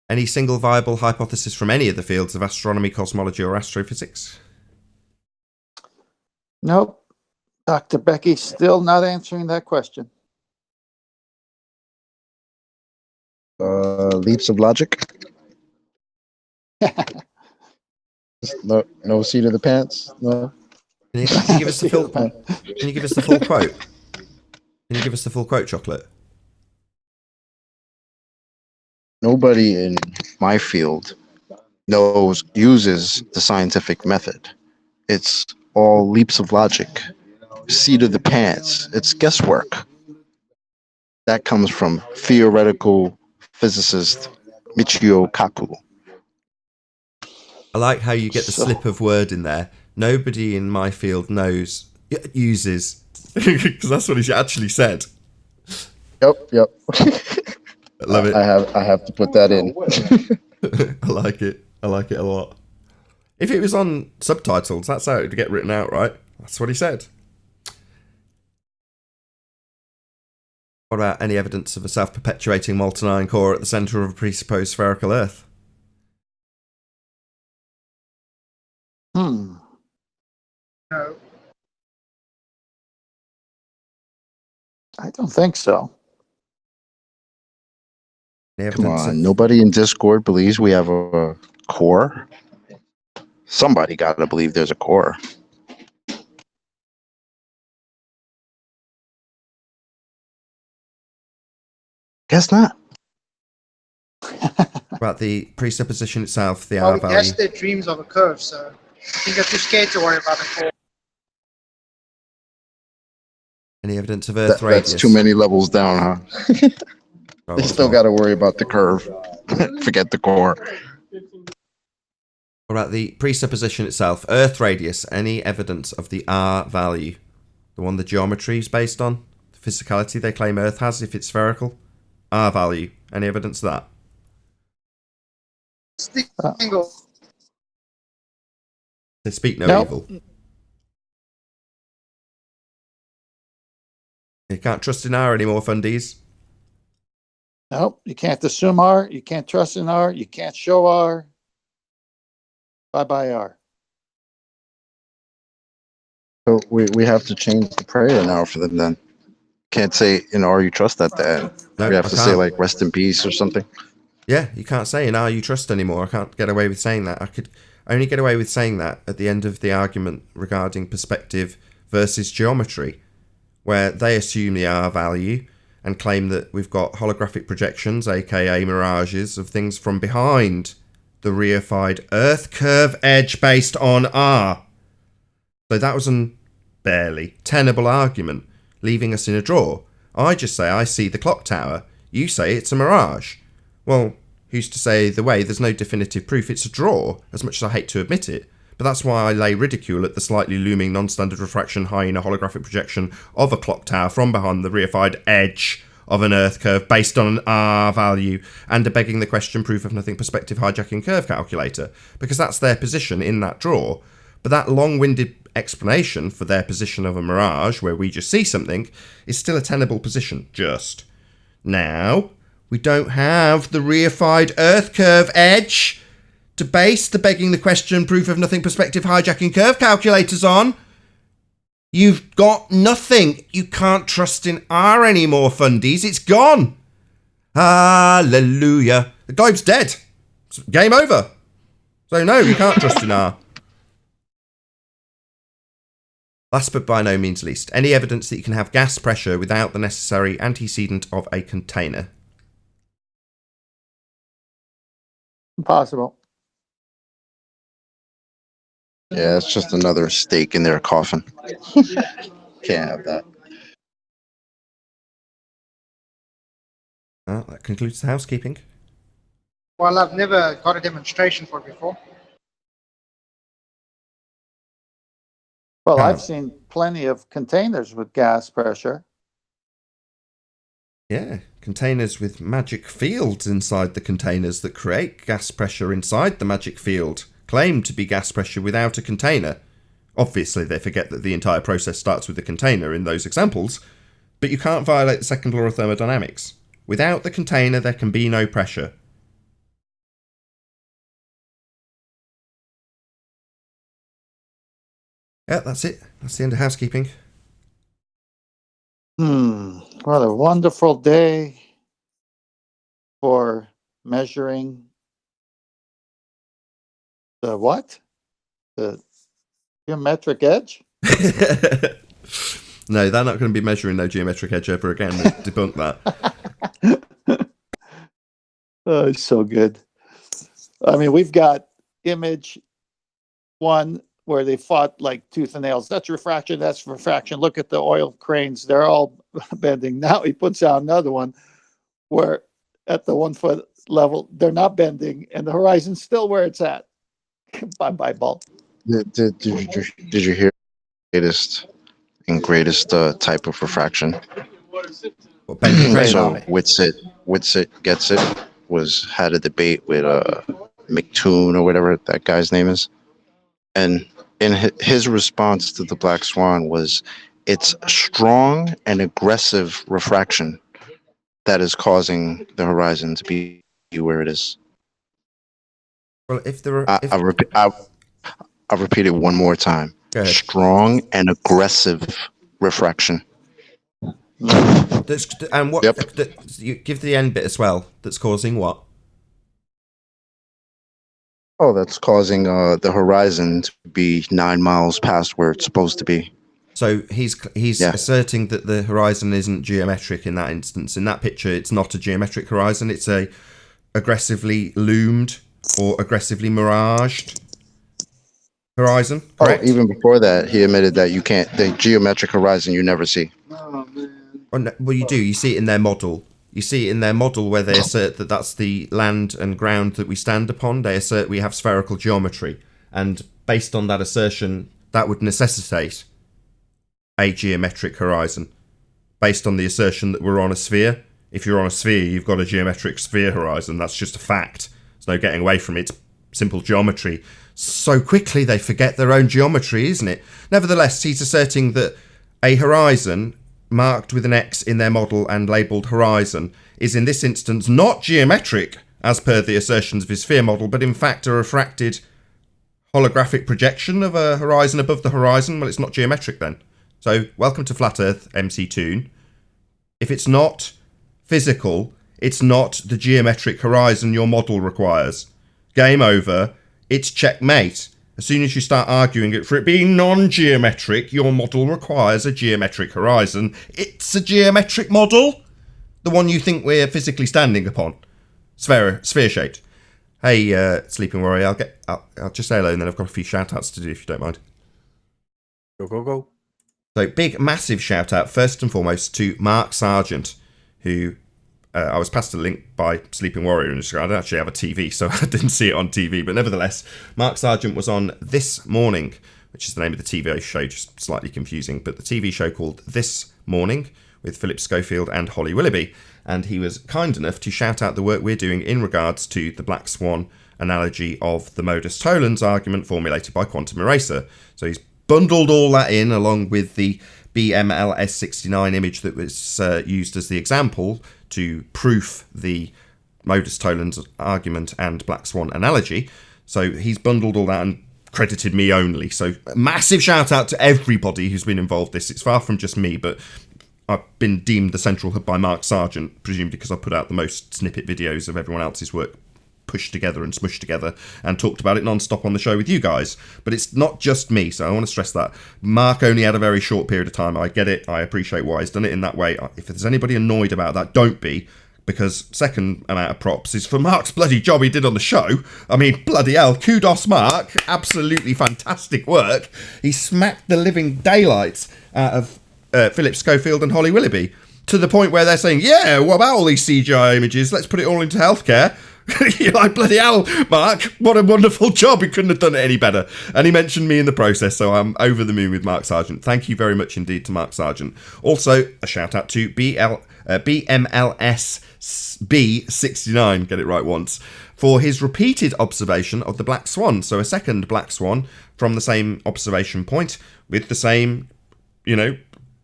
Any single viable hypothesis from any of the fields of astronomy, cosmology, or astrophysics?
Nope. Dr. Becky still not answering that question.
Leaps of logic. No seat of the pants. No.
Can you give us the full? Can you give us the full quote? Can you give us the full quote, Chocolate?
Nobody in my field uses the scientific method. It's all leaps of logic. Seat of the pants. It's guesswork. That comes from theoretical physicist Michio Kaku.
I like how you get the
So-
slip of word in there. Nobody in my field uses, because that's what he actually said.
Yep.
I love it.
I have to put that in.
I like it. I like it a lot. If it was on subtitles, that's how it would get written out, right? That's what he said. What about any evidence of a self-perpetuating molten iron core at the centre of a presupposed spherical Earth?
Hmm.
No.
I don't think so.
Any
Come
evidence
on, nobody in Discord believes we have a core. Somebody got to believe there's a core. Guess not.
About the presupposition itself, the
Well,
R
we
value.
guessed their dreams of a curve, so I think they're too scared to worry about the core.
Any evidence of Earth
That's
radius?
too many levels down, huh?
Oh,
They
what's
still
more?
got to worry about the curve. Forget the core.
What about the presupposition itself? Earth radius. Any evidence of the R value? The one the geometry is based on? The physicality they claim Earth has if it's spherical? R value. Any evidence of that?
Single.
They speak no
Nope.
evil. You can't trust in R anymore, fundies.
Nope, you can't assume R, you can't trust in R, you can't show R. Bye-bye R.
So we have to change the prayer now for them then. Can't say, or you trust at the end.
No,
We have
I
to say
can't.
like rest in peace or something.
Yeah, you can't say in R you trust anymore. I can't get away with saying that. I could only get away with saying that at the end of the argument regarding perspective versus geometry, where they assume the R value and claim that we've got holographic projections, aka mirages, of things from behind the reified Earth curve edge based on R. So that was an barely tenable argument, leaving us in a draw. I just say I see the clock tower. You say it's a mirage. Well, who's to say either way? There's no definitive proof. It's a draw, as much as I hate to admit it. But that's why I lay ridicule at the slightly looming non-standard refraction high in a holographic projection of a clock tower from behind the reified edge of an Earth curve based on an R value and a begging the question proof of nothing perspective hijacking curve calculator, because that's their position in that draw. But that long-winded explanation for their position of a mirage, where we just see something, is still a tenable position, just. Now, we don't have the reified Earth curve edge to base the begging the question proof of nothing perspective hijacking curve calculators on. You've got nothing. You can't trust in R anymore, fundies. It's gone. Hallelujah. The globe's dead. It's game over. So no, you can't trust in R. Last but by no means least, any evidence that you can have gas pressure without the necessary antecedent of a container?
Impossible.
Yeah, it's just another stake in their coffin. Can't have that.
Well, that concludes the housekeeping.
Well, I've never got a demonstration for it before.
Well,
Oh.
I've seen plenty of containers with gas pressure.
Yeah, containers with magic fields inside the containers that create gas pressure inside the magic field claim to be gas pressure without a container. Obviously, they forget that the entire process starts with the container in those examples, but you can't violate the second law of thermodynamics. Without the container, there can be no pressure. Yeah, that's it. That's the end of housekeeping.
What a wonderful day for measuring the what? The geometric edge?
No, they're not going to be measuring no geometric edge ever again. They debunk that.
Oh, it's so good. I mean, we've got image one where they fought like tooth and nails. That's refraction. That's refraction. Look at the oil cranes. They're all bending. Now he puts out another one where at the 1 foot level, they're not bending and the horizon's still where it's at. Bye-bye, ball.
Did you hear the latest and greatest type of refraction?
What, bending
Lay it
crane?
on
So
me.
Witsit gets it had a debate with McToon or whatever that guy's name is, and in his response to the black swan was, it's strong and aggressive refraction that is causing the horizon to be where it is.
Well, if there are...
I'll repeat it one more time.
Go ahead.
Strong and aggressive refraction.
And what?
Yep.
You give the end bit as well. That's causing what?
Oh, that's causing the horizon to be 9 miles past where it's supposed to be.
So he's asserting that the horizon isn't geometric in that instance. In that picture, it's not a geometric horizon. It's a aggressively loomed or aggressively miraged horizon. Correct?
Oh, even before that, he admitted that the geometric horizon you never see.
Oh, no, well, you do. You see it in their model. You see it in their model where they assert that that's the land and ground that we stand upon. They assert we have spherical geometry. And based on that assertion, that would necessitate a geometric horizon. Based on the assertion that we're on a sphere. If you're on a sphere, you've got a geometric sphere horizon. That's just a fact. There's no getting away from it. It's simple geometry. So quickly they forget their own geometry, isn't it? Nevertheless, he's asserting that a horizon marked with an X in their model and labelled horizon is in this instance not geometric as per the assertions of his sphere model, but in fact a refracted holographic projection of a horizon above the horizon. Well, it's not geometric then. So welcome to Flat Earth, MC Toon. If it's not physical, it's not the geometric horizon your model requires. Game over. It's checkmate. As soon as you start arguing it for it being non-geometric, your model requires a geometric horizon. It's a geometric model. The one you think we're physically standing upon. Sphere-shaped. Hey, Sleeping Warrior, I'll just say hello and then I've got a few shout-outs to do if you don't mind.
Go.
So, big, massive shout-out, first and foremost, to Mark Sargent, who... I was passed a link by Sleeping Warrior, and I don't actually have a TV, so I didn't see it on TV. But nevertheless, Mark Sargent was on This Morning, which is the name of the TV show, just slightly confusing. But the TV show called This Morning with Philip Schofield and Holly Willoughby. And he was kind enough to shout out the work we're doing in regards to the Black Swan analogy of the modus tollens argument formulated by Quantum Eraser. So he's bundled all that in along with the BMLS69 image that was used as the example to proof the modus tollens argument and Black Swan analogy. So he's bundled all that and credited me only. So massive shout out to everybody who's been involved in this. It's far from just me, but I've been deemed the central hub by Mark Sargent, presumably because I put out the most snippet videos of everyone else's work pushed together and smushed together and talked about it non-stop on the show with you guys. But it's not just me, so I want to stress that. Mark only had a very short period of time. I get it. I appreciate why he's done it in that way. If there's anybody annoyed about that, don't be, because second amount of props is for Mark's bloody job he did on the show. I mean, bloody hell, kudos Mark. Absolutely fantastic work. He smacked the living daylights out of Philip Schofield and Holly Willoughby to the point where they're saying, yeah, what about all these CGI images? Let's put it all into healthcare. You're like, bloody hell, Mark, what a wonderful job. He couldn't have done it any better. And he mentioned me in the process, so I'm over the moon with Mark Sargent. Thank you very much indeed to Mark Sargent. Also, a shout out to BMLSB69, get it right once, for his repeated observation of the Black Swan. So a second Black Swan from the same observation point with the same,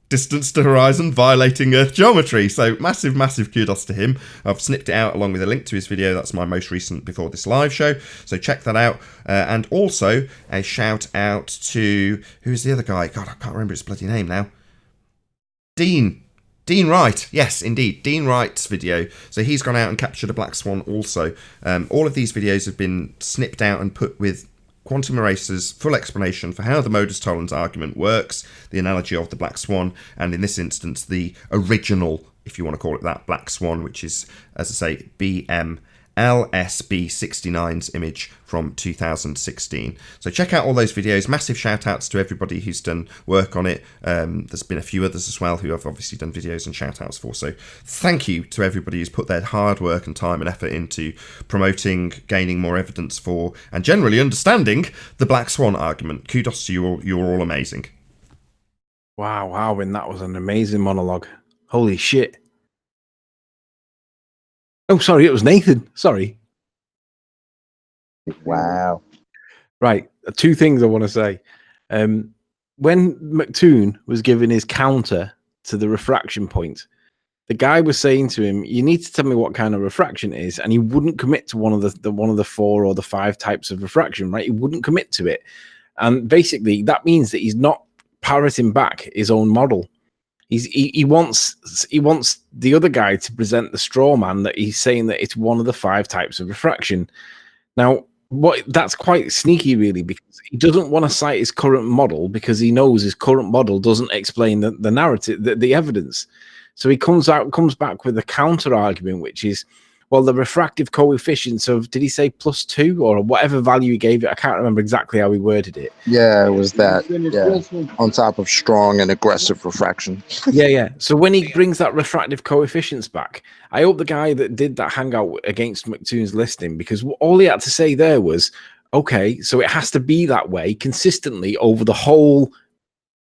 distance to horizon, violating Earth geometry. So massive kudos to him. I've snipped it out along with a link to his video. That's my most recent before this live show. So check that out. And also a shout out to, who's the other guy? God, I can't remember his bloody name now. Dean Wright. Yes, indeed. Dean Wright's video. So he's gone out and captured a Black Swan also. All of these videos have been snipped out and put with Quantum Eraser's full explanation for how the modus tollens argument works, the analogy of the Black Swan, and in this instance, the original, if you want to call it that, Black Swan, which is, as I say, BMLSB69's image from 2016. So check out all those videos. Massive shout outs to everybody who's done work on it. There's been a few others as well who I've obviously done videos and shout outs for. So thank you to everybody who's put their hard work and time and effort into promoting, gaining more evidence for, and generally understanding the Black Swan argument. Kudos to you all. You're all amazing.
Wow, and that was an amazing monologue. Holy shit. Oh, sorry, it was Nathan. Sorry.
Wow.
Right, two things I want to say. When McToon was giving his counter to the refraction point, the guy was saying to him, "You need to tell me what kind of refraction it is," and he wouldn't commit to one of the 4 or the 5 types of refraction. Right, he wouldn't commit to it, and basically that means that he's not parroting back his own model. He wants the other guy to present the straw man that he's saying that it's one of the 5 types of refraction. Now, That's quite sneaky, really, because he doesn't want to cite his current model because he knows his current model doesn't explain the narrative, the evidence. So he comes back with a counter argument, which is, well, the refractive coefficients of, did he say +2 or whatever value he gave it? I can't remember exactly how he worded it.
Yeah, it was that. Yeah, on top of strong and aggressive refraction.
Yeah. So when he brings that refractive coefficients back, I hope the guy that did that hangout against McToon's listing, because all he had to say there was, okay, so it has to be that way consistently over the whole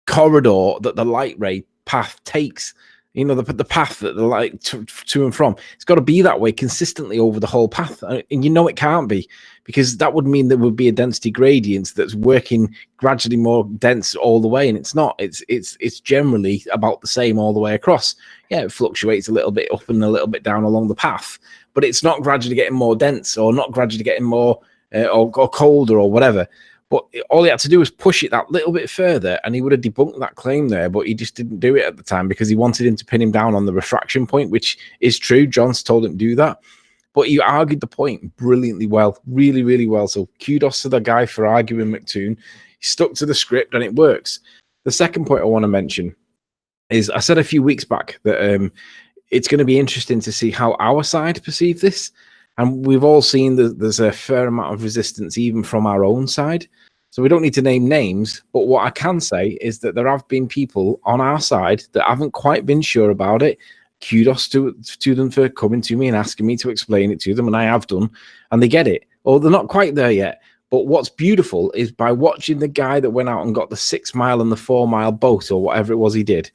corridor that the light ray path takes. You know, the path that the light to and from. It's got to be that way consistently over the whole path. And you know it can't be, because that would mean there would be a density gradient that's working gradually more dense all the way. And it's not. It's generally about the same all the way across. Yeah, it fluctuates a little bit up and a little bit down along the path, but it's not gradually getting more dense or not gradually getting more or colder or whatever. But all he had to do was push it that little bit further, and he would have debunked that claim there. But he just didn't do it at the time because he wanted him to pin him down on the refraction point, which is true. John's told him to do that. But he argued the point brilliantly well, really, really well. So kudos to the guy for arguing McToon. He stuck to the script, and it works. The second point I want to mention is, I said a few weeks back that it's going to be interesting to see how our side perceive this. And we've all seen that there's a fair amount of resistance even from our own side. So we don't need to name names, but what I can say is that there have been people on our side that haven't quite been sure about it. Kudos to them for coming to me and asking me to explain it to them, and I have done, and they get it. Or they're not quite there yet. But what's beautiful is by watching the guy that went out and got the 6 mile and the 4 mile boat or whatever it was he did,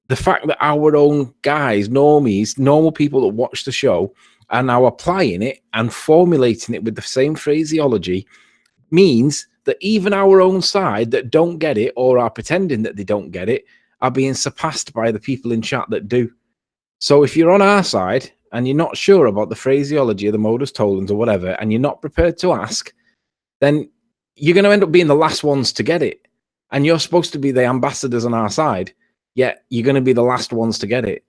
the fact that our own guys, normies, normal people that watch the show, are now applying it and formulating it with the same phraseology means that even our own side that don't get it or are pretending that they don't get it are being surpassed by the people in chat that do. So if you're on our side and you're not sure about the phraseology of the modus tollens or whatever, and you're not prepared to ask, then you're going to end up being the last ones to get it. And you're supposed to be the ambassadors on our side, yet you're going to be the last ones to get it.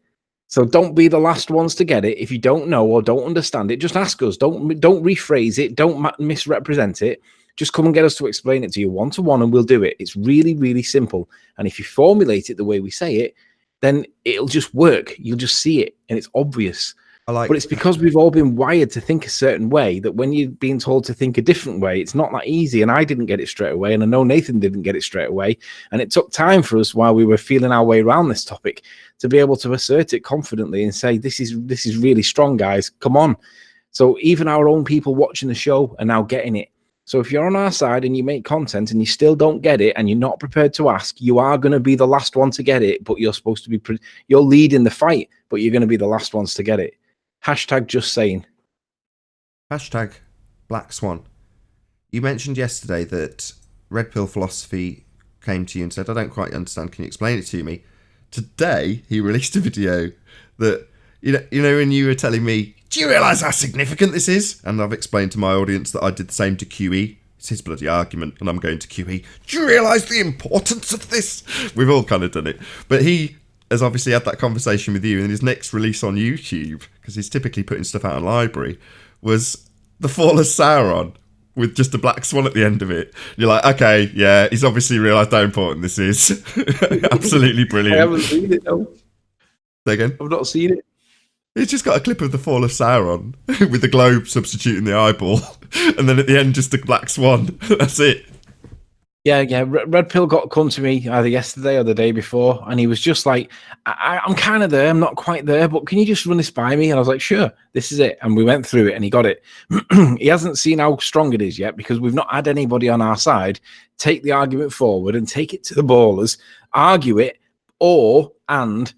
So don't be the last ones to get it. If you don't know or don't understand it, just ask us. Don't rephrase it. Don't misrepresent it. Just come and get us to explain it to you one-to-one, and we'll do it. It's really, really simple. And if you formulate it the way we say it, then it'll just work. You'll just see it, and it's obvious. But it's because we've all been wired to think a certain way that when you're being told to think a different way, it's not that easy. And I didn't get it straight away, and I know Nathan didn't get it straight away. And it took time for us while we were feeling our way around this topic to be able to assert it confidently and say, this is really strong, guys. Come on. So even our own people watching the show are now getting it. So if you're on our side and you make content and you still don't get it and you're not prepared to ask, you are going to be the last one to get it, but you're supposed to be, you're leading the fight, but you're going to be the last ones to get it. Hashtag just saying.
Hashtag Black Swan. You mentioned yesterday that Red Pill Philosophy came to you and said, I don't quite understand, can you explain it to me? Today, he released a video that, you know, when you were telling me, do you realise how significant this is? And I've explained to my audience that I did the same to QE. It's his bloody argument, and I'm going to QE. Do you realise the importance of this? We've all kind of done it. But he has obviously had that conversation with you, and his next release on YouTube, because he's typically putting stuff out on library, was The Fall of Sauron, with just a black swan at the end of it. You're like, okay, yeah, he's obviously realised how important this is. Absolutely brilliant.
I haven't seen it, though.
Say again?
I've not seen it.
It's just got a clip of the fall of Sauron with the globe substituting the eyeball, and then at the end, just a black swan. That's it.
Yeah. Red Pill come to me either yesterday or the day before, and he was just like, I'm kind of there, I'm not quite there, but can you just run this by me? And I was like, sure, this is it. And we went through it, and he got it. He hasn't seen how strong it is yet, because we've not had anybody on our side take the argument forward and take it to the ballers, argue it, and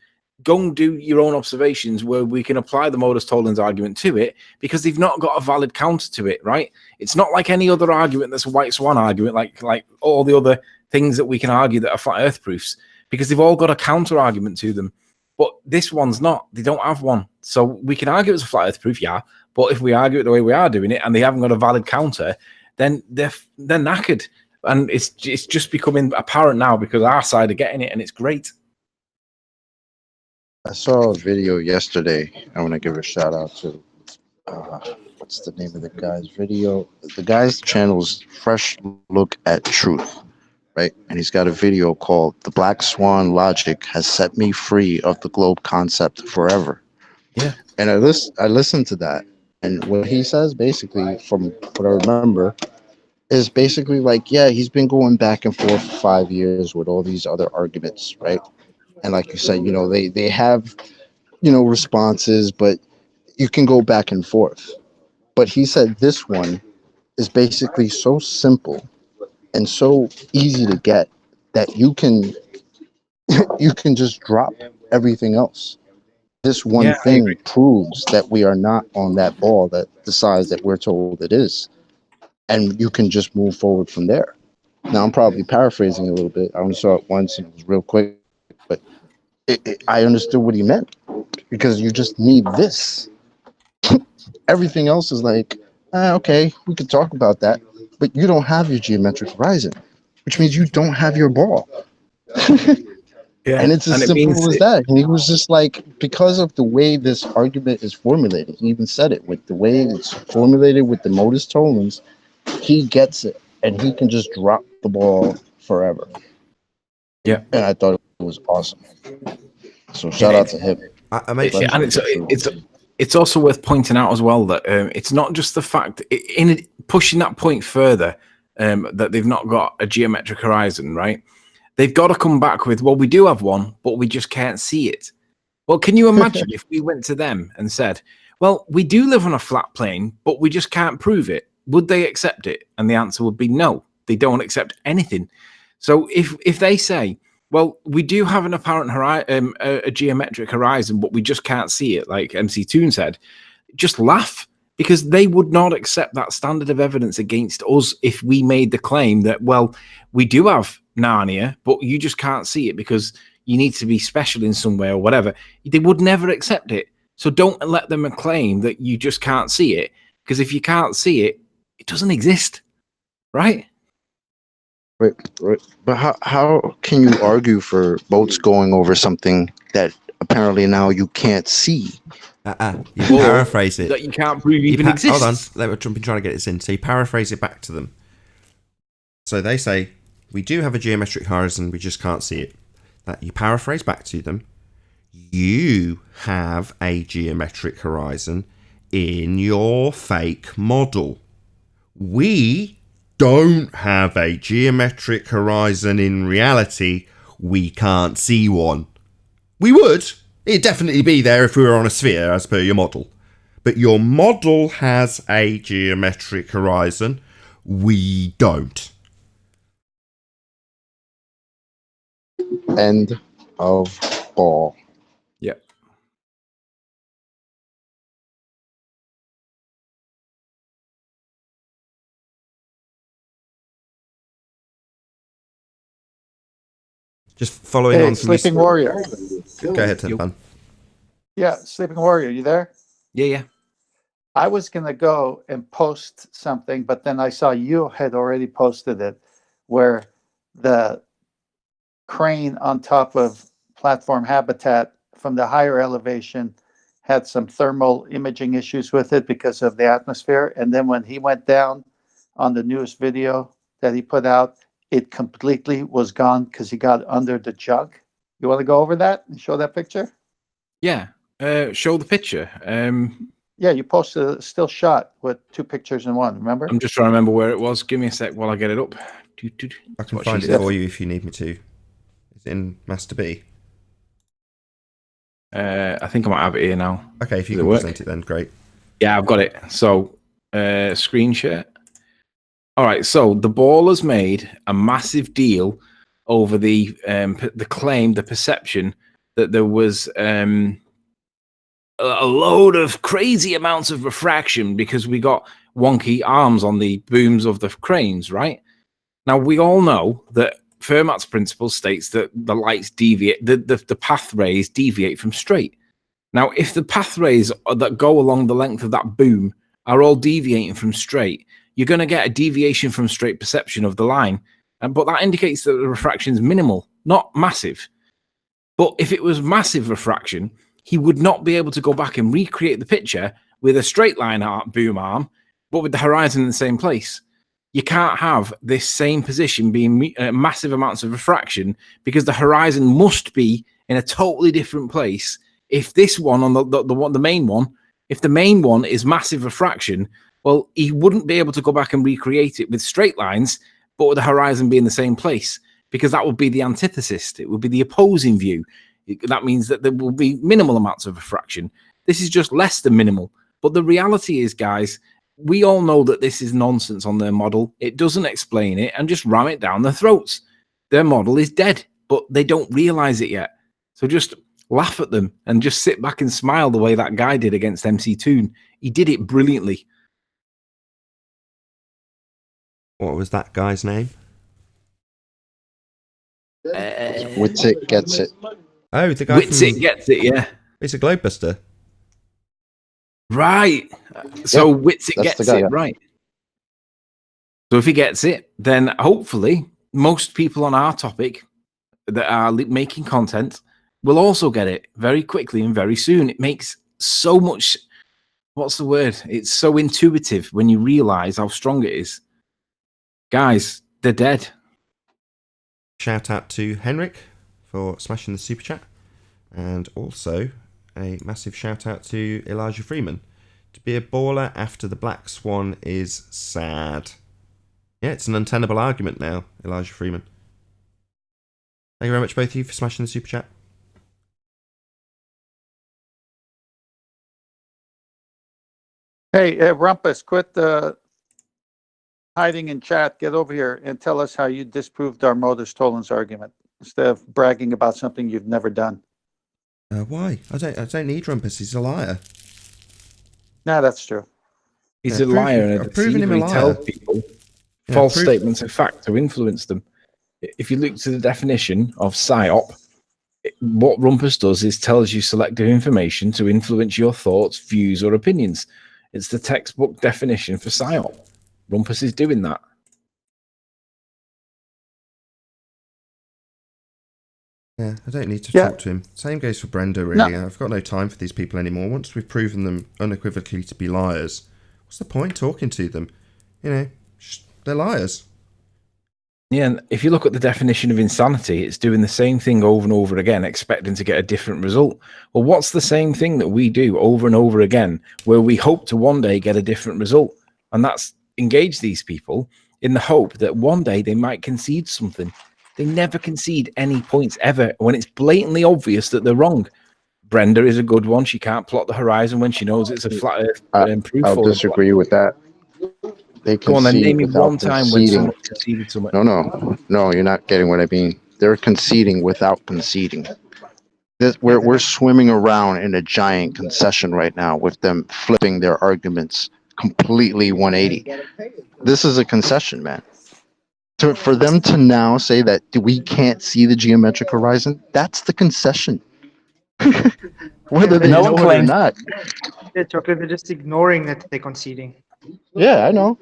go and do your own observations where we can apply the modus tollens argument to it, because they've not got a valid counter to it, right? It's not like any other argument that's a white swan argument, like all the other things that we can argue that are flat earth proofs, because they've all got a counter argument to them. But this one's not. They don't have one. So we can argue it's a flat earth proof, yeah, but if we argue it the way we are doing it and they haven't got a valid counter, then they're knackered. And it's just becoming apparent now because our side are getting it, and it's great.
I saw a video yesterday. I want to give a shout out to what's the name of the guy's video? The guy's channel is Fresh Look at Truth, right? And he's got a video called "The Black Swan Logic Has Set Me Free of the Globe Concept Forever."
Yeah.
And I listened to that, and what he says basically, from what I remember, is basically like, yeah, he's been going back and forth for 5 years with all these other arguments, right? And like you said, they have, responses, but you can go back and forth. But he said this one is basically so simple and so easy to get that you can just drop everything else. This one thing proves that we are not on that ball that the size that we're told it is. And you can just move forward from there. Now, I'm probably paraphrasing a little bit. I only saw it once and it was real quick, but I understood what he meant, because you just need this. Everything else is like, okay, we could talk about that, but you don't have your geometric horizon, which means you don't have your ball.
Yeah.
And it's as simple as that. And he was just like, because of the way this argument is formulated, he even said it, with the way it's formulated with the modus tollens, he gets it, and he can just drop the ball forever.
Yeah.
And I thought it was awesome. So shout out to him.
And it's also worth pointing out as well that it's not just the fact, in pushing that point further, that they've not got a geometric horizon, right? They've got to come back with, well, we do have one, but we just can't see it. Well, can you imagine if we went to them and said, well, we do live on a flat plane, but we just can't prove it? Would they accept it? And the answer would be no. They don't accept anything. So if they say, well, we do have an apparent a geometric horizon, but we just can't see it, like MC Toon said, just laugh, because they would not accept that standard of evidence against us if we made the claim that, well, we do have Narnia, but you just can't see it because you need to be special in some way or whatever. They would never accept it. So don't let them claim that you just can't see it, because if you can't see it, it doesn't exist, right?
Right. But how can you argue for boats going over something that apparently now you can't see?
You paraphrase it.
That you can't prove even exists.
Hold on, I've been trying to get this in. So you paraphrase it back to them. So they say, we do have a geometric horizon, we just can't see it. That you paraphrase back to them, you have a geometric horizon in your fake model. We don't have a geometric horizon in reality. We can't see one. We would. It'd definitely be there if we were on a sphere, as per your model. But your model has a geometric horizon. We don't.
End of ball.
Yep.
Just following on from
Sleeping Warrior.
Go ahead, Ted.
Yeah, Sleeping Warrior, you there?
Yeah.
I was going to go and post something, but then I saw you had already posted it, where the crane on top of platform habitat from the higher elevation had some thermal imaging issues with it because of the atmosphere. And then when he went down on the newest video that he put out, it completely was gone because he got under the junk. You want to go over that and show that picture?
Yeah. Show the picture.
Yeah, you posted a still shot with two pictures in one, remember?
I'm just trying to remember where it was. Give me a sec while I get it up.
I can find it for you if you need me to. It's in Master B.
I think I might have it here now.
Okay, if you can present it then, great.
Yeah, I've got it. So, screen share. All right, so the ballers made a massive deal over the claim, the perception that there was a load of crazy amounts of refraction because we got wonky arms on the booms of the cranes, right? Now, we all know that Fermat's principle states that the lights deviate, the path rays deviate from straight. Now, if the path rays that go along the length of that boom are all deviating from straight, you're going to get a deviation from straight perception of the line. But that indicates that the refraction is minimal, not massive. But if it was massive refraction, he would not be able to go back and recreate the picture with a straight line boom arm, but with the horizon in the same place. You can't have this same position being massive amounts of refraction, because the horizon must be in a totally different place. If this one on the main one, if the main one is massive refraction, well, he wouldn't be able to go back and recreate it with straight lines, but with the horizon being the same place, because that would be the antithesis. It would be the opposing view. That means that there will be minimal amounts of refraction. This is just less than minimal. But the reality is, guys, we all know that this is nonsense on their model. It doesn't explain it, and just ram it down their throats. Their model is dead, but they don't realize it yet. So just laugh at them and just sit back and smile the way that guy did against MC Toon. He did it brilliantly.
What was that guy's name?
Witsit gets it.
Oh, the guy
Witsit gets it, yeah.
He's a globebuster.
Right. So Witsit
that's the
gets
guy,
it,
yeah.
right. So if he gets it, then hopefully most people on our topic that are making content will also get it very quickly and very soon. It makes so much, what's the word? It's so intuitive when you realize how strong it is. Guys, they're dead.
Shout out to Henrik for smashing the super chat, and also a massive shout out to Elijah Freeman. To be a baller after the Black Swan is sad. Yeah, it's an untenable argument now, Elijah Freeman. Thank you very much, both of you, for smashing the super chat.
Hey, Rumpus, quit hiding in chat. Get over here and tell us how you disproved our Motors Tolan's argument, instead of bragging about something you've never done.
Why? I don't need Rumpus. He's a liar.
No, that's true.
He's
Yeah,
a liar and a
I've proven him
deceiver.
a
He
liar.
tells people
Yeah,
false
prove-
statements of fact to influence them. If you look to the definition of PSYOP, what Rumpus does is tells you selective information to influence your thoughts, views, or opinions. It's the textbook definition for PSYOP. Rumpus is doing that.
Yeah, I don't need to
Yeah.
talk to him. Same goes for Brenda, really. I've got no time for these people anymore. Once we've proven them unequivocally to be liars, what's the point talking to them? You know, they're liars.
Yeah, and if you look at the definition of insanity, it's doing the same thing over and over again, expecting to get a different result. Well, what's the same thing that we do over and over again, where we hope to one day get a different result? And that's engage these people in the hope that one day they might concede something. They never concede any points ever when it's blatantly obvious that they're wrong. Brenda is a good one. She can't plot the horizon when she knows it's a flat earth.
I'll disagree with that. They
Go on, then
concede
name me
without
one time when
conceding.
someone conceded something.
No, you're not getting what I mean. They're conceding without conceding. We're swimming around in a giant concession right now with them flipping their arguments completely 180. This is a concession, man. For them to now say that we can't see the geometric horizon, that's the concession. Whether they know it or not.
Yeah, Chocolate, they're just ignoring that they're conceding.
Yeah, I know.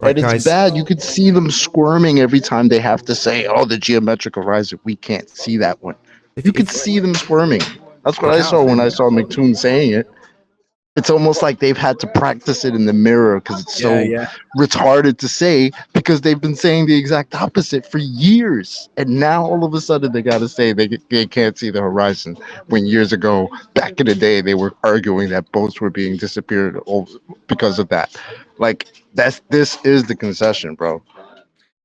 Right,
And it's
guys.
bad. You could see them squirming every time they have to say, "Oh, the geometric horizon. We can't see that one." You could see them squirming. That's what I saw when I saw McToon saying it. It's almost like they've had to practice it in the mirror because it's so retarded to say, because they've been saying the exact opposite for years. And now all of a sudden they got to say they can't see the horizon, when years ago, back in the day, they were arguing that boats were being disappeared because of that. Like, this is the concession, bro.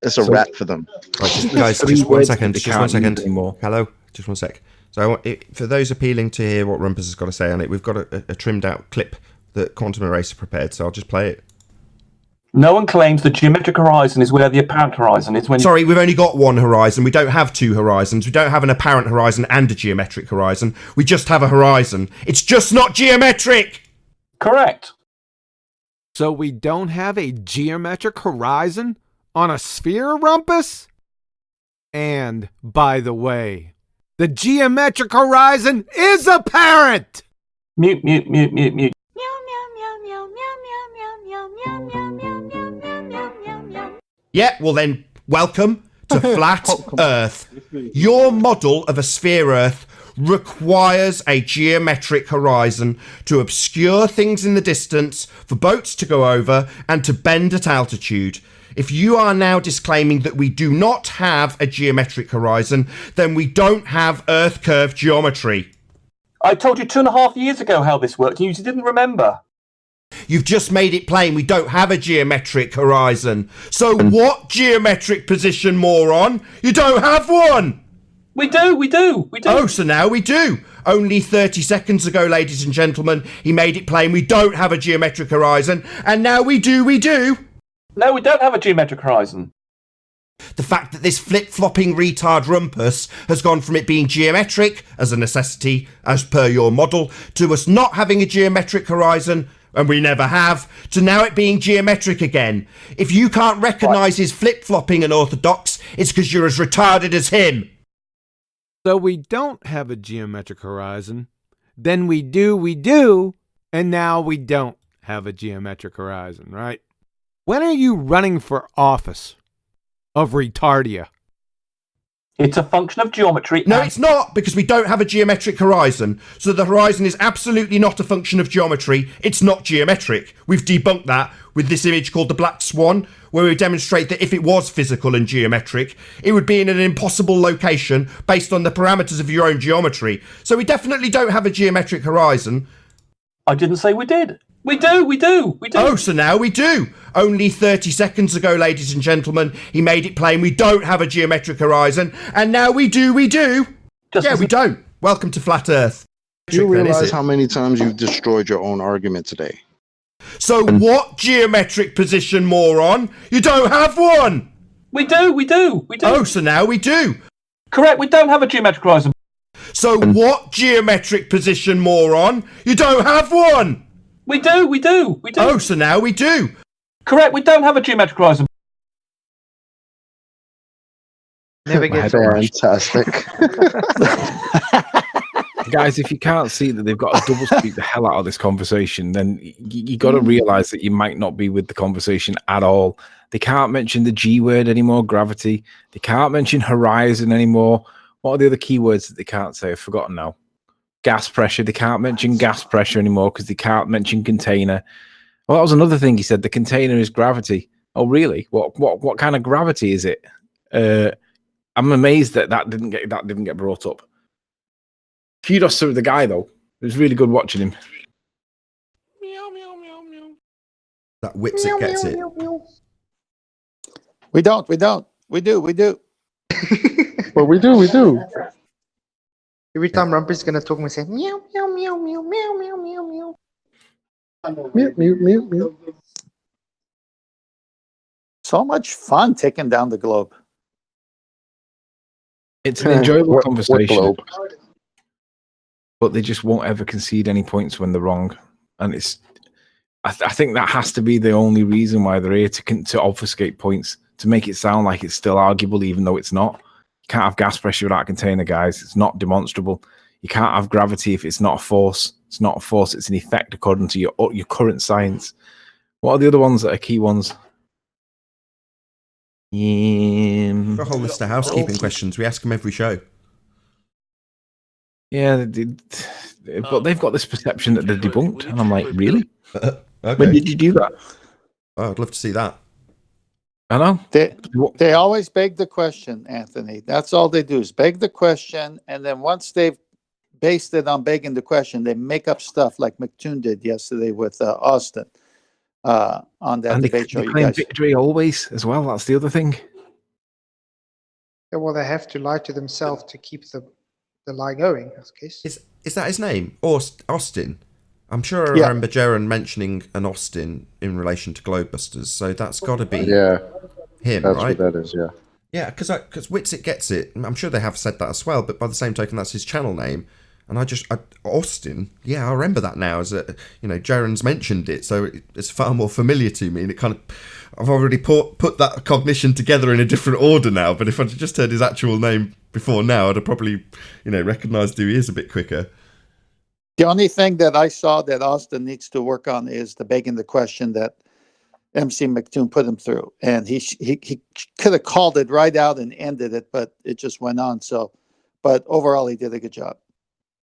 It's a rat for them.
Right, guys, just 1 second. Just 1 second. Hello, just 1 sec. So for those appealing to hear what Rumpus has got to say on it, we've got a trimmed out clip that Quantum Eraser prepared, so I'll just play it.
No one claims the geometric horizon is where the apparent horizon is.
Sorry, we've only got one horizon. We don't have two horizons. We don't have an apparent horizon and a geometric horizon. We just have a horizon. It's just not geometric!
Correct.
So we don't have a geometric horizon on a sphere, Rumpus? And, by the way, the geometric horizon is apparent!
Mute.
Yeah, well then, welcome to Flat Earth. Your model of a sphere Earth requires a geometric horizon to obscure things in the distance for boats to go over and to bend at altitude. If you are now disclaiming that we do not have a geometric horizon, then we don't have Earth curve geometry.
I told you 2.5 years ago how this worked, and you didn't remember.
You've just made it plain we don't have a geometric horizon. So what geometric position, moron? You don't have one!
We do.
Oh, so now we do. Only 30 seconds ago, ladies and gentlemen, he made it plain we don't have a geometric horizon, and now we do.
No, we don't have a geometric horizon.
The fact that this flip-flopping retard rumpus has gone from it being geometric as a necessity, as per your model, to us not having a geometric horizon, and we never have, to now it being geometric again. If you can't recognise his flip-flopping and orthodox, it's because you're as retarded as him.
So we don't have a geometric horizon, then we do, and now we don't have a geometric horizon, right? When are you running for office of retardia?
It's a function of geometry.
No, it's not, because we don't have a geometric horizon. So the horizon is absolutely not a function of geometry. It's not geometric. We've debunked that with this image called the Black Swan, where we demonstrate that if it was physical and geometric, it would be in an impossible location based on the parameters of your own geometry. So we definitely don't have a geometric horizon.
I didn't say we did. We do.
Oh, so now we do. Only 30 seconds ago, ladies and gentlemen, he made it plain we don't have a geometric horizon, and now we do. We don't. Welcome to Flat Earth.
Do you realize how many times you've destroyed your own argument today?
So what geometric position, moron? You don't have one.
We do.
Oh, so now we do.
Correct, we don't have a geometric horizon.
So what geometric position, moron? You don't have one.
We do.
Oh, so now we do.
Correct, we don't have a geometric horizon.
Never get
fantastic.
Guys, if you can't see that they've got to double speak the hell out of this conversation, then you got to realize that you might not be with the conversation at all. They can't mention the G word anymore, gravity. They can't mention horizon anymore. What are the other keywords that they can't say? I've forgotten now. Gas pressure. They can't mention gas pressure anymore because they can't mention container. Well, that was another thing he said. The container is gravity. Oh, really? What kind of gravity is it? I'm amazed that didn't get brought up. Kudos to the guy though. It was really good watching him.
That whips it, gets it.
We don't. We do.
Well, we do.
Every time Rumpus is gonna talk, we say meow meow meow meow meow meow meow meow.
Meow.
So much fun taking down the globe.
It's an enjoyable
What
conversation,
globe?
but they just won't ever concede any points when they're wrong. And it's, I think that has to be the only reason why they're here, to obfuscate points, to make it sound like it's still arguable, even though it's not. You can't have gas pressure without a container, guys. It's not demonstrable. You can't have gravity if it's not a force. It's not a force. It's an effect according to your current science. What are the other ones that are key ones?
A whole list of housekeeping questions. We ask them every show.
Yeah, but they've got this perception that they're debunked, and I'm like, really?
Okay.
When did you do that?
Oh, I'd love to see that.
I know.
They always beg the question, Anthony. That's all they do is beg the question, and then once they've based it on begging the question, they make up stuff like McToon did yesterday with Austin on that
And
debate show.
they
You
claim
guys,
victory always as well. That's the other thing.
Yeah, well, they have to lie to themselves to keep the lie going. In this case,
Is that his name? Austin? I'm sure I
Yeah.
remember Jaron mentioning an Austin in relation to Globebusters, so that's got to be
Yeah,
him,
that's
right?
what that is. Yeah.
Yeah, because Wits It Gets It. I'm sure they have said that as well, but by the same token, that's his channel name. And Austin, yeah, I remember that now. As Jaron's mentioned it, so it's far more familiar to me, and it kind of, I've already put that cognition together in a different order now. But if I'd just heard his actual name before now, I'd have probably, recognised who he is a bit quicker.
the only thing that I saw that Austin needs to work on is the begging the question that MC McToon put him through, and he could have called it right out and ended it, but it just went on. So, but overall, he did a good job.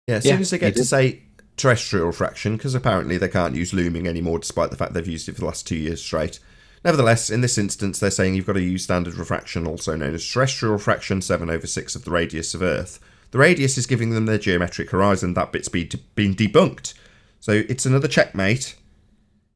Yeah, as
Yeah,
soon as they
he
get to
did.
say terrestrial refraction, because apparently they can't use looming anymore, despite the fact they've used it for the last 2 years straight. Nevertheless, in this instance, they're saying you've got to use standard refraction, also known as terrestrial refraction, 7/6 of the radius of Earth. The radius is giving them their geometric horizon. That bit's been debunked. So it's another checkmate.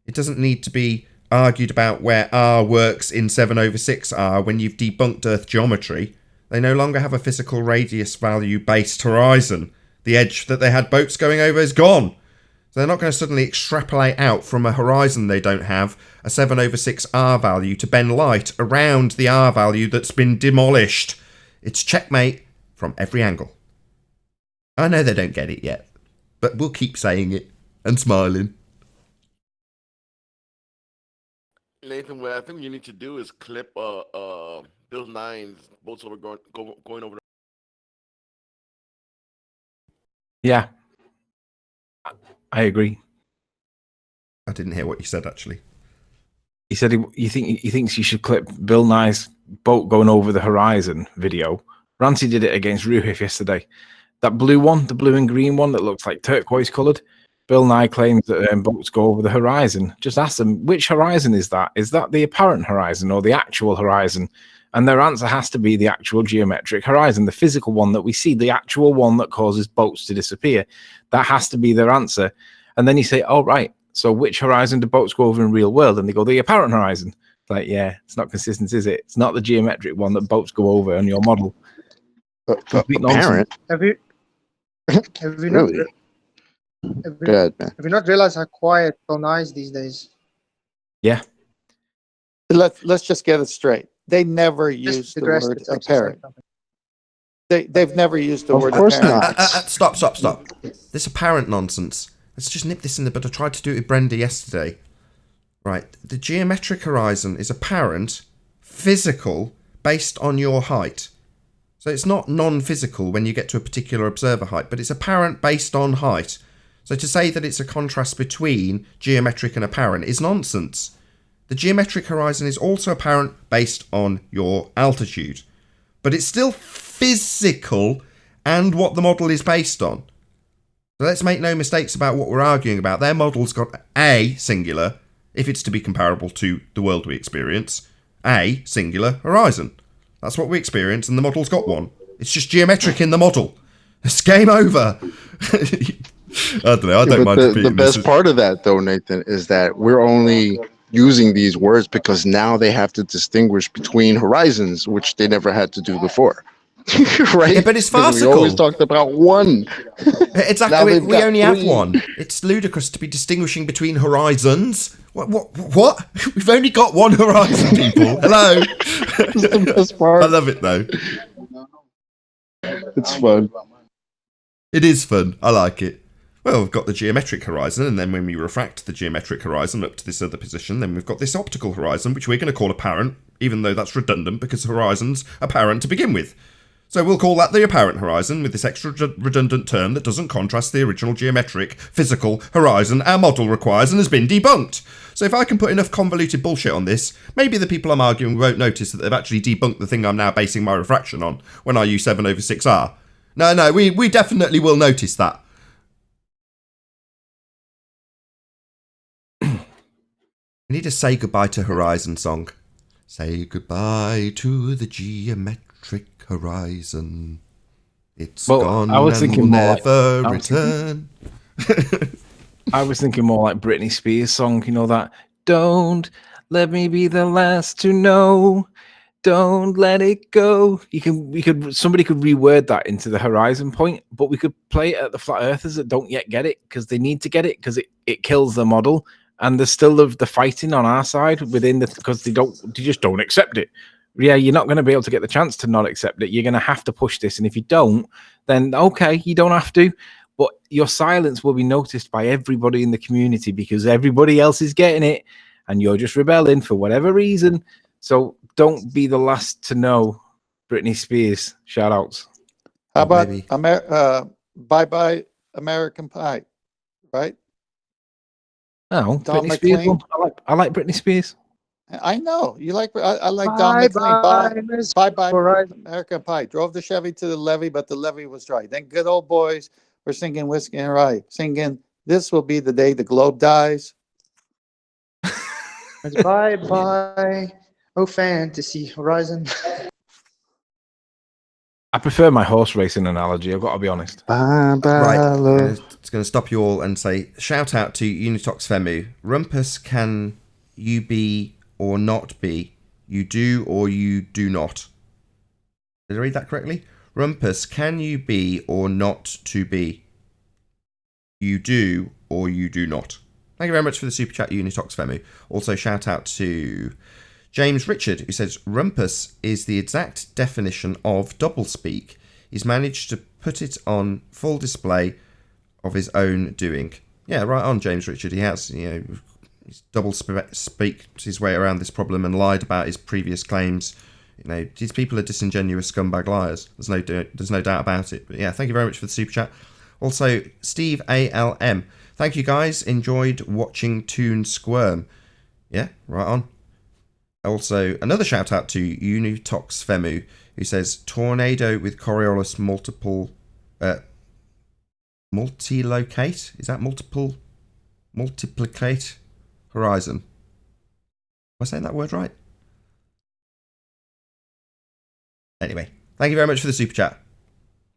It doesn't need to be argued about where r works in 7/6r when you've debunked Earth geometry. They no longer have a physical radius value based horizon. The edge that they had boats going over is gone. So they're not going to suddenly extrapolate out from a horizon they don't have a 7/6r value to bend light around the r value that's been demolished. It's checkmate from every angle. I know they don't get it yet, but we'll keep saying it and smiling.
Nathan, what I think you need to do is clip Bill Nine's boats over going over.
Yeah, I agree.
I didn't hear what you said, actually.
He said he thinks you should clip Bill Nye's boat going over the horizon video. Rancy did it against Ruhif yesterday. That blue one, the blue and green one that looks like turquoise coloured. Bill Nye claims that boats go over the horizon. Just ask them, which horizon is that? Is that the apparent horizon or the actual horizon? And their answer has to be the actual geometric horizon, the physical one that we see, the actual one that causes boats to disappear. That has to be their answer. And then you say, oh, right, so which horizon do boats go over in real world? And they go, the apparent horizon. It's like, yeah, it's not consistent, is it? It's not the geometric one that boats go over on your model. Complete nonsense.
Apparent?
Have you not,
Really?
have
Go ahead, man.
you not realized how quiet Bill Nye is these days?
Yeah.
Let's just get it straight. They never
Just
used the
address
word
the Texas
apparent. They've never used the
Of
word
course
apparent.
not.
Stop. This apparent nonsense. Let's just nip this in the bud. I tried to do it with Brenda yesterday. Right, the geometric horizon is apparent, physical, based on your height. So it's not non-physical when you get to a particular observer height, but it's apparent based on height. So to say that it's a contrast between geometric and apparent is nonsense. The geometric horizon is also apparent based on your altitude, but it's still physical and what the model is based on. So let's make no mistakes about what we're arguing about. Their model's got a singular, if it's to be comparable to the world we experience, a singular horizon. That's what we experience, and the model's got one. It's just geometric in the model. It's game over. I don't know. I don't mind
But the
repeating
best
this.
part of that, though, Nathan, is that we're only using these words because now they have to distinguish between horizons, which they never had to do before. Right?
Yeah, but it's
Because we
farcical.
always talked about one. Now
Exactly.
they've
We
got
only have
three.
one. It's ludicrous to be distinguishing between horizons. What? We've only got one horizon, people. Hello.
That's the best part.
I love it, though.
It's fun.
It is fun. I like it. Well, we've got the geometric horizon, and then when we refract the geometric horizon up to this other position, then we've got this optical horizon, which we're going to call apparent, even though that's redundant because the horizon's apparent to begin with. So we'll call that the apparent horizon with this extra redundant term that doesn't contrast the original geometric, physical horizon our model requires and has been debunked. So if I can put enough convoluted bullshit on this, maybe the people I'm arguing won't notice that they've actually debunked the thing I'm now basing my refraction on when I use 7/6r. No, we definitely will notice that. We need a Say Goodbye to Horizon song. Say goodbye to the geometric horizon. It's gone
I was
and
thinking
will
more like-
never
I was
return.
I was thinking more like Britney Spears' song, you know, that "Don't let me be the last to know, don't let it go." Somebody could reword that into the horizon point, but we could play it at the flat earthers that don't yet get it because they need to get it because it kills the model, and there's still the fighting on our side within because they just don't accept it. Yeah, you're not going to be able to get the chance to not accept it. You're going to have to push this, and if you don't, then okay, you don't have to. But your silence will be noticed by everybody in the community because everybody else is getting it and you're just rebelling for whatever reason. So don't be the last to know. Britney Spears, shout outs.
How about
maybe.
Bye-Bye American Pie, right?
Oh,
Don
Britney Spears.
McLean?
I like Britney Spears.
I know. You like, I like Don McLean. Bye-Bye
Horizon.
American Pie. Drove the Chevy to the levee, but the levee was dry. Then Good Old Boys, We're singing Whiskey and Rye, singing This Will Be the Day the Globe Dies.
It's bye bye. Oh, fantasy horizon.
I prefer my horse racing analogy. I've got to be honest.
Bye bye,
Right,
love.
it's going to stop you all and say, shout out to Unitox Femu. Rumpus, can you be or not be? You do or you do not. Did I read that correctly? Rumpus, can you be or not to be? You do or you do not. Thank you very much for the super chat, Unitox Femu. Also, shout out to James Richard, who says, Rumpus is the exact definition of doublespeak. He's managed to put it on full display of his own doing. Yeah, right on, James Richard. He has, he's double-speaked his way around this problem and lied about his previous claims. These people are disingenuous scumbag liars. There's no doubt about it. But yeah, thank you very much for the super chat. Also, Steve ALM. Thank you, guys. Enjoyed watching Toon squirm. Yeah, right on. Also, another shout out to Unitox Femu, who says, tornado with Coriolis multilocate? Is that multiplicate horizon? Am I saying that word right? Anyway, thank you very much for the super chat.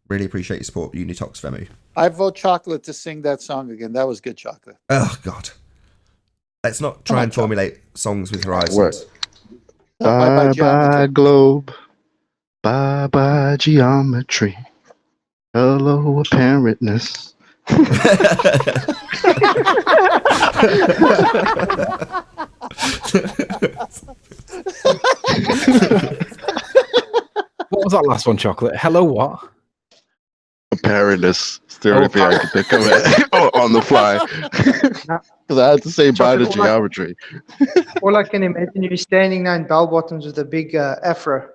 Really appreciate your support, Unitox Femu.
I vote Chocolate to sing that song again. That was good, Chocolate.
Oh, God. Let's not try and formulate songs with horizons.
Word.
Bye-bye
Bye bye
geometry.
globe. Bye bye geometry. Hello apparentness.
What was that last one, Chocolate? Hello, what?
Apparentness. It's the only thing I could think of it on the fly. Because I had to say bye to geometry.
All I can imagine you standing there in bell bottoms with a big afro.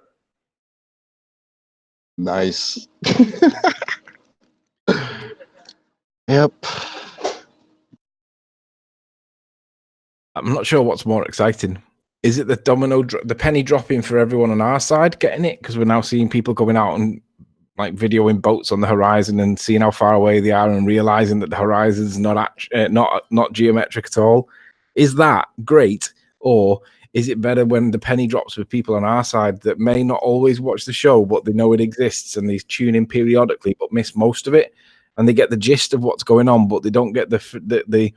Nice. Yep.
I'm not sure what's more exciting. Is it the the penny dropping for everyone on our side getting it? Because we're now seeing people going out and like videoing boats on the horizon and seeing how far away they are and realizing that the horizon's not geometric at all. Is that great, or is it better when the penny drops for people on our side that may not always watch the show, but they know it exists and they tune in periodically, but miss most of it, and they get the gist of what's going on, but they don't get the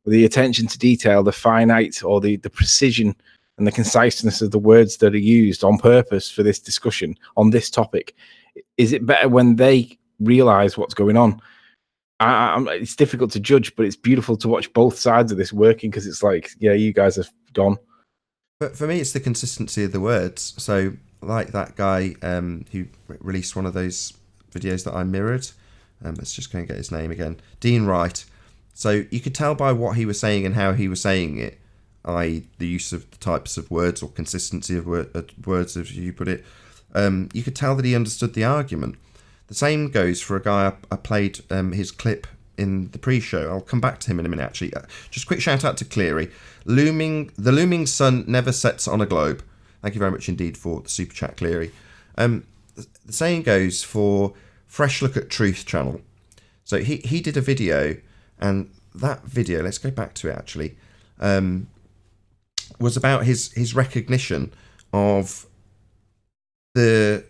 attention to detail, the finite or the precision and the conciseness of the words that are used on purpose for this discussion on this topic? Is it better when they realize what's going on? It's difficult to judge, but it's beautiful to watch both sides of this working, because it's like, yeah, you guys have gone.
But for me, it's the consistency of the words. So, like that guy who released one of those videos that I mirrored. Let's just go and get his name again. Dean Wright. So you could tell by what he was saying and how he was saying it, i.e. the use of the types of words or consistency of words, as you put it. You could tell that he understood the argument. The same goes for a guy I played his clip in the pre-show. I'll come back to him in a minute, actually. Just a quick shout out to Cleary. The looming sun never sets on a globe. Thank you very much indeed for the super chat, Cleary. The saying goes for Fresh Look at Truth channel. So he did a video, and that video, let's go back to it actually, was about his recognition of the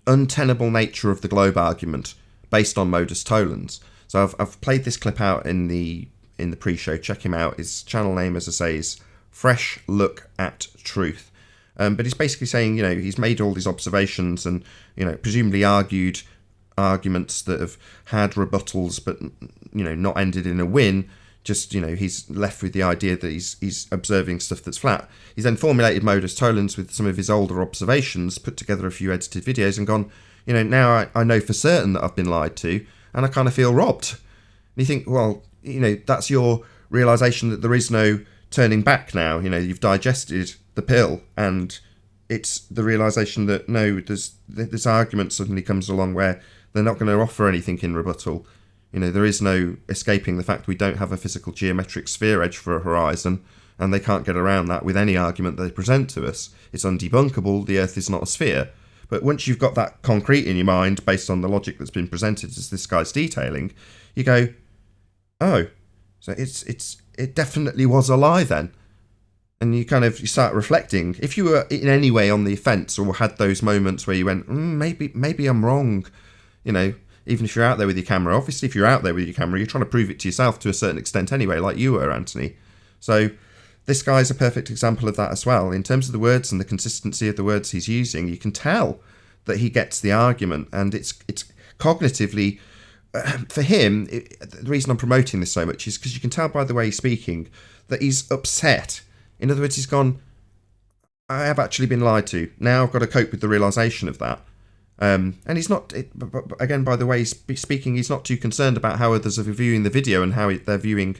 untenable nature of the globe argument based on modus tollens. So I've played this clip out in the pre-show. Check him out. His channel name, as I say, is Fresh Look at Truth. But he's basically saying, he's made all these observations and, presumably argued arguments that have had rebuttals, but, not ended in a win. Just, he's left with the idea that he's observing stuff that's flat. He's then formulated modus tollens with some of his older observations, put together a few edited videos and gone, now I know for certain that I've been lied to, and I kind of feel robbed. And you think, well, that's your realization that there is no turning back now. You've digested the pill, and it's the realization that no, this argument suddenly comes along where they're not going to offer anything in rebuttal. There is no escaping the fact we don't have a physical geometric sphere edge for a horizon, and they can't get around that with any argument they present to us. It's undebunkable, the Earth is not a sphere. But once you've got that concrete in your mind, based on the logic that's been presented as this guy's detailing, you go, oh, so it definitely was a lie then. And you start reflecting. If you were in any way on the fence or had those moments where you went, maybe I'm wrong, even if you're out there with your camera. Obviously, if you're out there with your camera, you're trying to prove it to yourself to a certain extent anyway, like you were, Anthony. So this guy's a perfect example of that as well. In terms of the words and the consistency of the words he's using, you can tell that he gets the argument, and it's cognitively, for him, the reason I'm promoting this so much is because you can tell by the way he's speaking that he's upset. In other words, he's gone, I have actually been lied to. Now I've got to cope with the realisation of that. And he's not, again, by the way he's speaking, he's not too concerned about how others are viewing the video and how they're viewing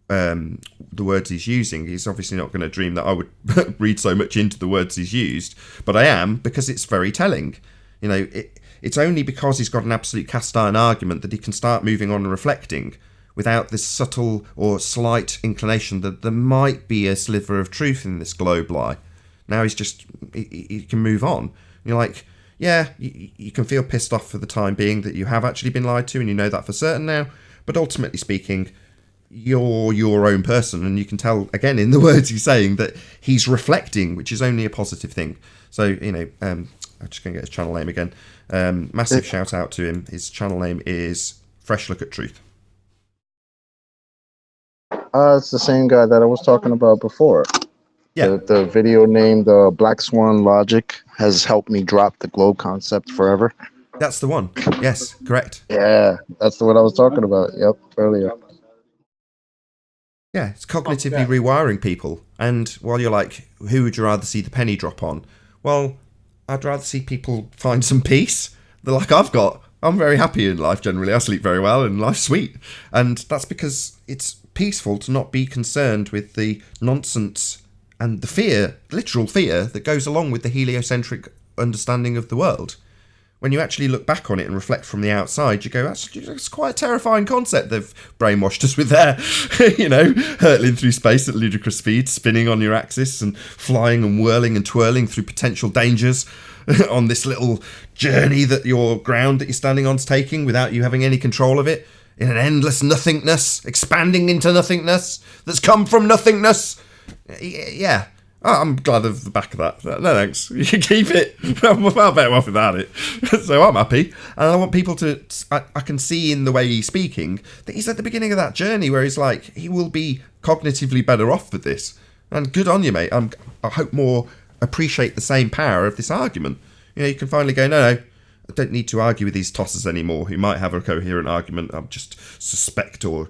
the words he's using. He's obviously not going to dream that I would read so much into the words he's used, but I am, because it's very telling. It's only because he's got an absolute cast iron argument that he can start moving on and reflecting without this subtle or slight inclination that there might be a sliver of truth in this globe lie. Now he can move on. And you're like, yeah, you can feel pissed off for the time being that you have actually been lied to, and you know that for certain now, but ultimately speaking, you're your own person, and you can tell, again, in the words he's saying, that he's reflecting, which is only a positive thing. So, I'm just going to get his channel name again. Massive shout out to him. His channel name is Fresh Look at Truth.
It's the same guy that I was talking about before.
Yeah.
The video named Black Swan Logic has helped me drop the globe concept forever.
That's the one. Yes, correct.
Yeah, that's the one I was talking about. Yep, earlier.
Yeah, it's cognitively rewiring people. And while you're like, who would you rather see the penny drop on? Well, I'd rather see people find some peace. I'm very happy in life generally. I sleep very well and life's sweet. And that's because it's peaceful to not be concerned with the nonsense and the fear, literal fear, that goes along with the heliocentric understanding of the world. When you actually look back on it and reflect from the outside, you go, that's quite a terrifying concept they've brainwashed us with there. Hurtling through space at ludicrous speed, spinning on your axis and flying and whirling and twirling through potential dangers on this little journey that your ground that you're standing on's taking without you having any control of it, in an endless nothingness, expanding into nothingness that's come from nothingness. Yeah. I'm glad of the back of that. No, thanks. You can keep it. I'm better off without it. So I'm happy. And I want people to... I can see in the way he's speaking that he's at the beginning of that journey where he's like, he will be cognitively better off for this. And good on you, mate. I hope more appreciate the same power of this argument. You can finally go, no, I don't need to argue with these tossers anymore who might have a coherent argument. I'm just suspect or...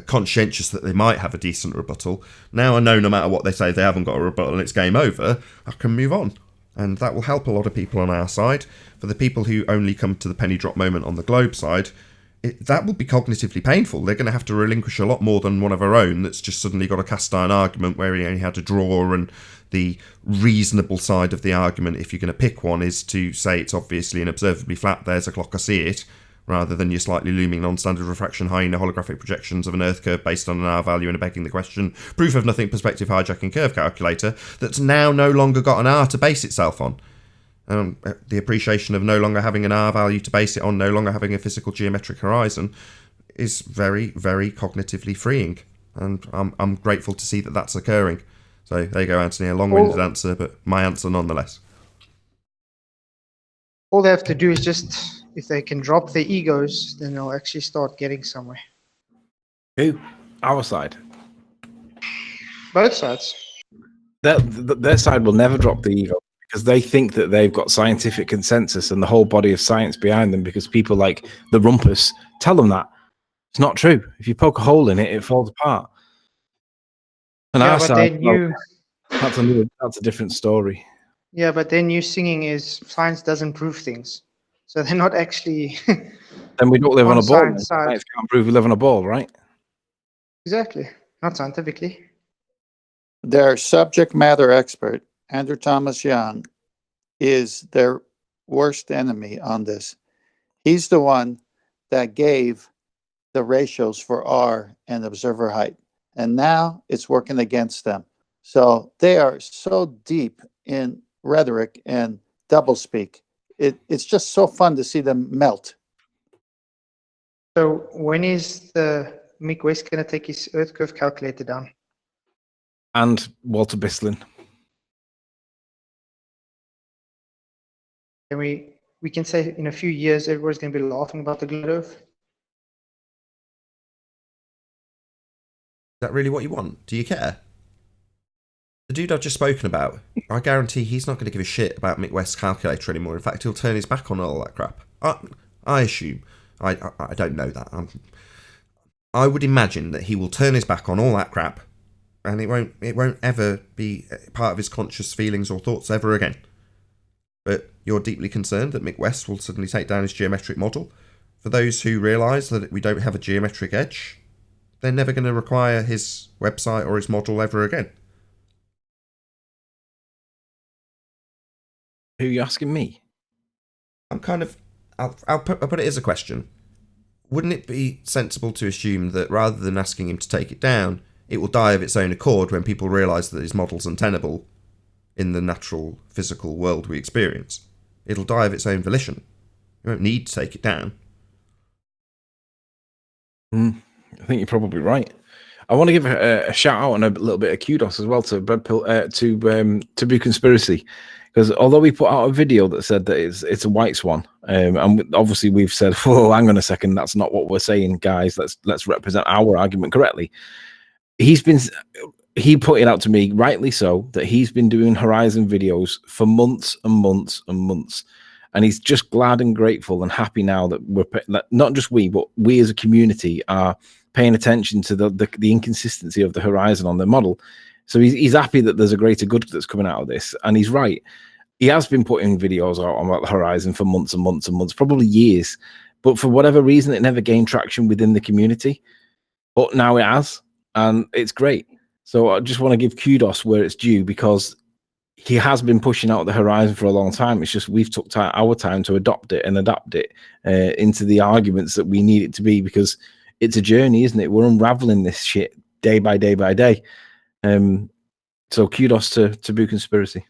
conscientious that they might have a decent rebuttal. Now I know no matter what they say, they haven't got a rebuttal and it's game over. I can move on. And that will help a lot of people on our side. For the people who only come to the penny drop moment on the globe side, that will be cognitively painful. They're going to have to relinquish a lot more than one of our own that's just suddenly got a cast iron argument where he only had to draw, and the reasonable side of the argument, if you're going to pick one, is to say it's obviously and observably flat, there's a clock, I see it, rather than your slightly looming non-standard refraction hyena holographic projections of an Earth curve based on an R value and a begging the question, proof of nothing perspective hijacking curve calculator that's now no longer got an R to base itself on. The appreciation of no longer having an R value to base it on, no longer having a physical geometric horizon, is very, very cognitively freeing. And I'm grateful to see that that's occurring. So there you go, Anthony. A long-winded answer, but my answer nonetheless.
All they have to do is just, if they can drop their egos, then they'll actually start getting somewhere.
Who? Our side.
Both sides.
Their side will never drop the ego because they think that they've got scientific consensus and the whole body of science behind them, because people like the Rumpus tell them that. It's not true. If you poke a hole in it, it falls apart. And
Yeah,
our
but
side,
then
that's a different story.
Yeah, but then you singing is science doesn't prove things. So they're not actually...
Then we don't live on a ball.
science side.
Science can't prove we live on a ball, right?
Exactly. Not scientifically.
Their subject matter expert, Andrew Thomas Young, is their worst enemy on this. He's the one that gave the ratios for R and observer height. And now it's working against them. So they are so deep in rhetoric and doublespeak. It's just so fun to see them melt.
So when is the Mick West going to take his Earth curve calculator down?
And Walter Bislin.
And we can say in a few years everyone's going to be laughing about the globe Earth.
Is that really what you want? Do you care? The dude I've just spoken about, I guarantee he's not going to give a shit about Mick West's calculator anymore. In fact, he'll turn his back on all that crap. I assume. I don't know that. I would imagine that he will turn his back on all that crap, and it won't ever be part of his conscious feelings or thoughts ever again. But you're deeply concerned that Mick West will suddenly take down his geometric model. For those who realise that we don't have a geometric edge, they're never going to require his website or his model ever again.
Who are you asking me?
I'm kind of... I'll put it as a question. Wouldn't it be sensible to assume that rather than asking him to take it down, it will die of its own accord when people realise that his model's untenable in the natural physical world we experience? It'll die of its own volition. You won't need to take it down.
I think you're probably right. I want to give a shout out and a little bit of kudos as well to Bread Pill, to Taboo Conspiracy, because although we put out a video that said that it's a white swan, and obviously we've said, "Whoa, hang on a second, that's not what we're saying, guys. Let's represent our argument correctly." He put it out to me, rightly so, that he's been doing Horizon videos for months and months and months. And he's just glad and grateful and happy now that not just we, but we as a community are paying attention to the inconsistency of the Horizon on the model. So he's happy that there's a greater good that's coming out of this. And he's right. He has been putting videos out about the Horizon for months and months and months, probably years. But for whatever reason, it never gained traction within the community. But now it has, and it's great. So I just want to give kudos where it's due, because he has been pushing out the Horizon for a long time. It's just we've took our time to adopt it and adapt it into the arguments that we need it to be, because it's a journey, isn't it? We're unraveling this shit day by day by day. So kudos to Taboo Conspiracy.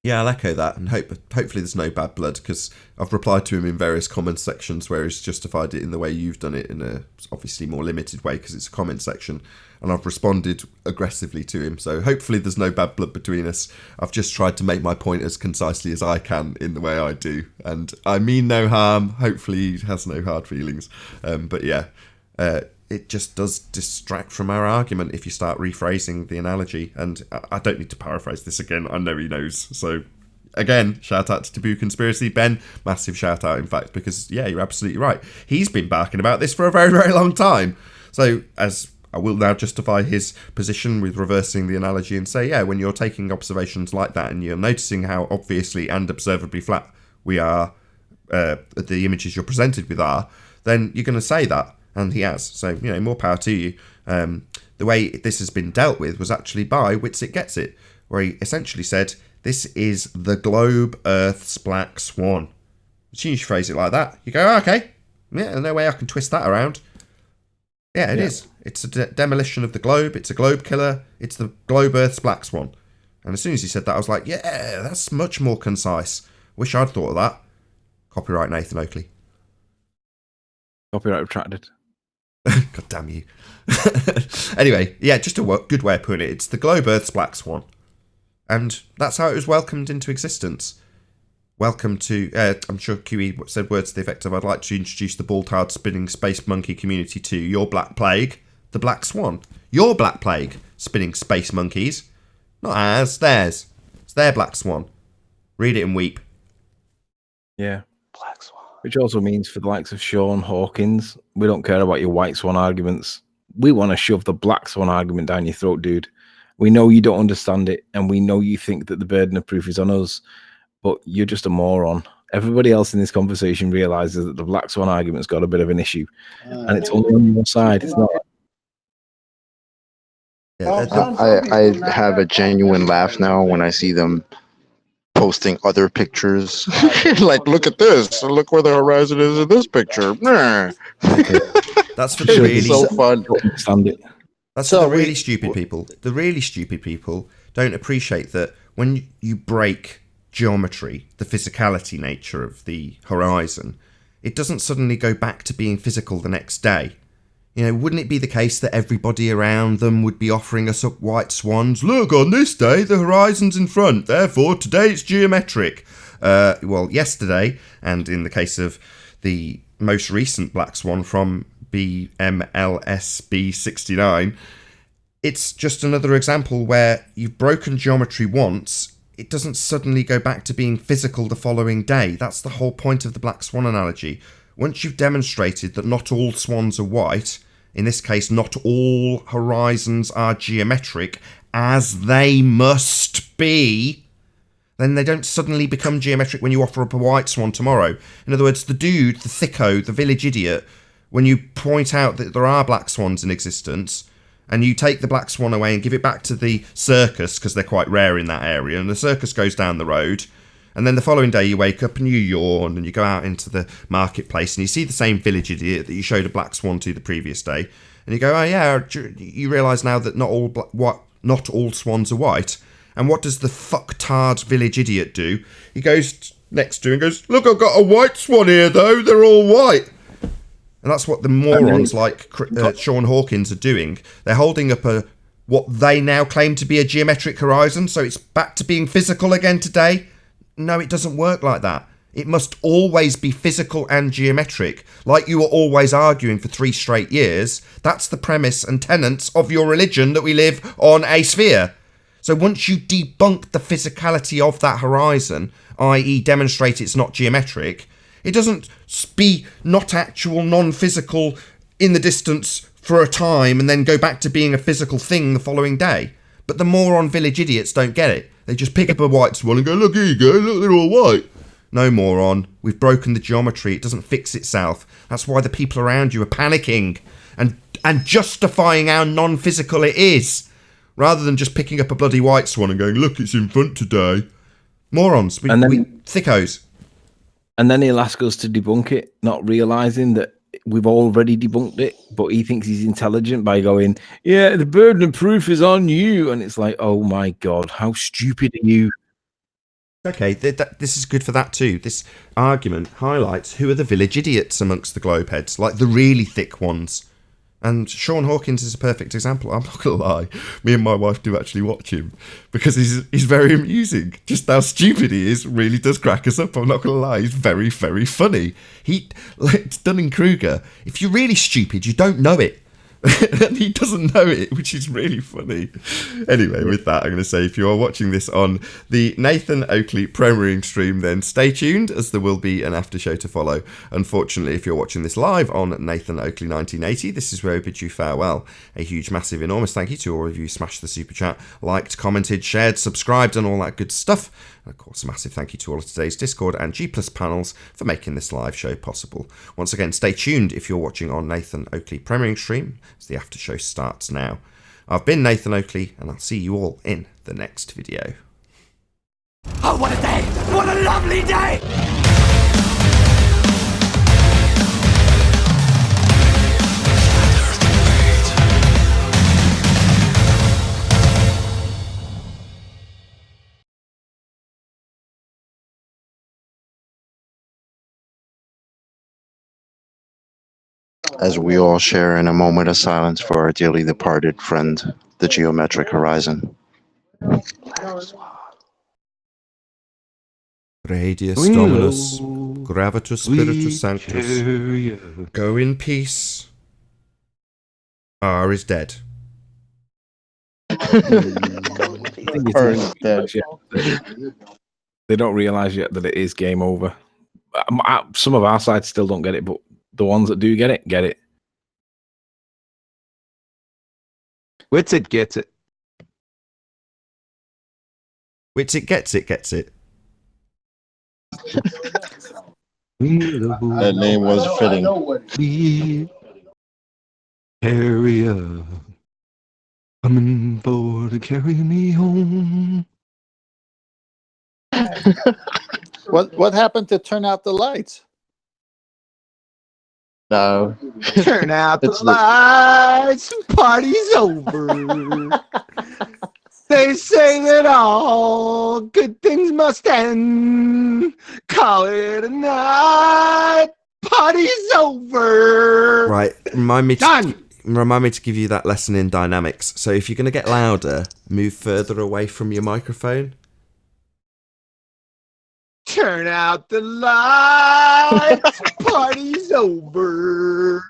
Yeah, I'll echo that, and hopefully there's no bad blood, because I've replied to him in various comment sections where he's justified it in the way you've done it, in a obviously more limited way because it's a comment section, and I've responded aggressively to him. So hopefully there's no bad blood between us. I've just tried to make my point as concisely as I can in the way I do, and I mean no harm. Hopefully he has no hard feelings. But yeah, it just does distract from our argument if you start rephrasing the analogy. And I don't need to paraphrase this again. I know he knows. So again, shout out to Taboo Conspiracy. Ben, massive shout out, in fact, because yeah, you're absolutely right. He's been barking about this for a very, very long time. So as I will now justify his position with reversing the analogy and say, yeah, when you're taking observations like that and you're noticing how obviously and observably flat we are, the images you're presented with are, then you're going to say that. And he has. So, you know, more power to you. The way this has been dealt with was actually by Witsit Gets It, where he essentially said, this is the globe Earth's black swan. As soon as you phrase it like that, you go, oh, okay, yeah, there's no way I can twist that around. Yeah, it is. It's a demolition of the globe. It's a globe killer. It's the globe Earth's black swan. And as soon as he said that, I was like, yeah, that's much more concise. Wish I'd thought of that. Copyright Nathan Oakley.
Copyright retracted.
God damn you. Anyway, yeah, just a good way of putting it. It's the globe Earth's black swan. And that's how it was welcomed into existence. Welcome to, I'm sure QE said words to the effect of, I'd like to introduce the bald-hard spinning space monkey community to your black plague, the black swan. Your black plague, spinning space monkeys. Not ours, theirs. It's their black swan. Read it and weep.
Yeah. Black swan. Which also means for the likes of Sean Hawkins, we don't care about your white swan arguments. We want to shove the black swan argument down your throat, dude. We know you don't understand it, and we know you think that the burden of proof is on us, but you're just a moron. Everybody else in this conversation realizes that the black swan argument's got a bit of an issue, and it's only on your side. It's not.
I have a genuine laugh now when I see them posting other pictures. Like, look at this. Look where the horizon is in this picture.
That's for the really
so fun.
That's for the really stupid people. The really stupid people don't appreciate that when you break geometry, the physicality nature of the horizon, it doesn't suddenly go back to being physical the next day. You know, wouldn't it be the case that everybody around them would be offering us up white swans? Look, on this day, the horizon's in front, therefore today it's geometric. Well, yesterday, and in the case of the most recent black swan from BMLSB69, it's just another example where you've broken geometry once, it doesn't suddenly go back to being physical the following day. That's the whole point of the black swan analogy. Once you've demonstrated that not all swans are white, in this case, not all horizons are geometric, as they must be, then they don't suddenly become geometric when you offer up a white swan tomorrow. In other words, the dude, the thicko, the village idiot, when you point out that there are black swans in existence, and you take the black swan away and give it back to the circus, because they're quite rare in that area, and the circus goes down the road, and then the following day you wake up and you yawn, and you go out into the marketplace, and you see the same village idiot that you showed a black swan to the previous day, and you go, oh yeah, you realise now that not all swans are white. And what does the fucktard village idiot do? He goes next to and goes, look, I've got a white swan here, though. They're all white. And that's what the morons like Sean Hawkins are doing. They're holding up what they now claim to be a geometric horizon, so it's back to being physical again today. No, it doesn't work like that. It must always be physical and geometric, like you were always arguing for 3 straight years. That's the premise and tenets of your religion, that we live on a sphere. So once you debunk the physicality of that horizon, i.e. demonstrate it's not geometric, it doesn't be not actual, non-physical in the distance for a time and then go back to being a physical thing the following day. But the moron village idiots don't get it. They just pick up a white swan and go, look, here you go, look, they're all white. No, moron. We've broken the geometry. It doesn't fix itself. That's why the people around you are panicking and justifying how non-physical it is, rather than just picking up a bloody white swan and going, look, it's in front today. Morons. We thickos.
And then he'll ask us to debunk it, not realising that we've already debunked it, but he thinks he's intelligent by going, yeah, the burden of proof is on you. And it's like, oh my God, how stupid are you?
Okay, this is good for that too. This argument highlights who are the village idiots amongst the globeheads, like the really thick ones. And Sean Hawkins is a perfect example. I'm not going to lie. Me and my wife do actually watch him because he's very amusing. Just how stupid he is really does crack us up. I'm not going to lie. He's very, very funny. Like Dunning-Kruger, if you're really stupid, you don't know it. And he doesn't know it, which is really funny. Anyway, with that, I'm going to say if you are watching this on the Nathan Oakley premiering stream, then stay tuned, as there will be an after show to follow. Unfortunately, if you're watching this live on Nathan Oakley 1980, this is where I bid you farewell. A huge, massive, enormous thank you to all of you who smashed the super chat, liked, commented, shared, subscribed, and all that good stuff. And of course, a massive thank you to all of today's Discord and G Plus panels for making this live show possible. Once again, stay tuned if you're watching on Nathan Oakley premiering stream, as the after show starts now. I've been Nathan Oakley, and I'll see you all in the next video.
Oh, what a day! What a lovely day!
As we all share in a moment of silence for our dearly departed friend, the geometric horizon.
Radius Dominus, Gravitus Spiritus Sanctus, go in peace. R is dead.
They don't realise yet that it is game over. Some of our sides still don't get it, but the ones that do get it, get it.
Witsit gets it.
Witsit gets it, gets it.
That name was fitting.
Carrier coming for to carry me home.
What happened to turn out the lights?
No.
Turn out the lights, party's over. They say that all good things must end. Call it a night. Party's over.
Right, remind me
Done.
to give you that lesson in dynamics. So if you're going to get louder, move further away from your microphone.
Turn out the lights. Party's over.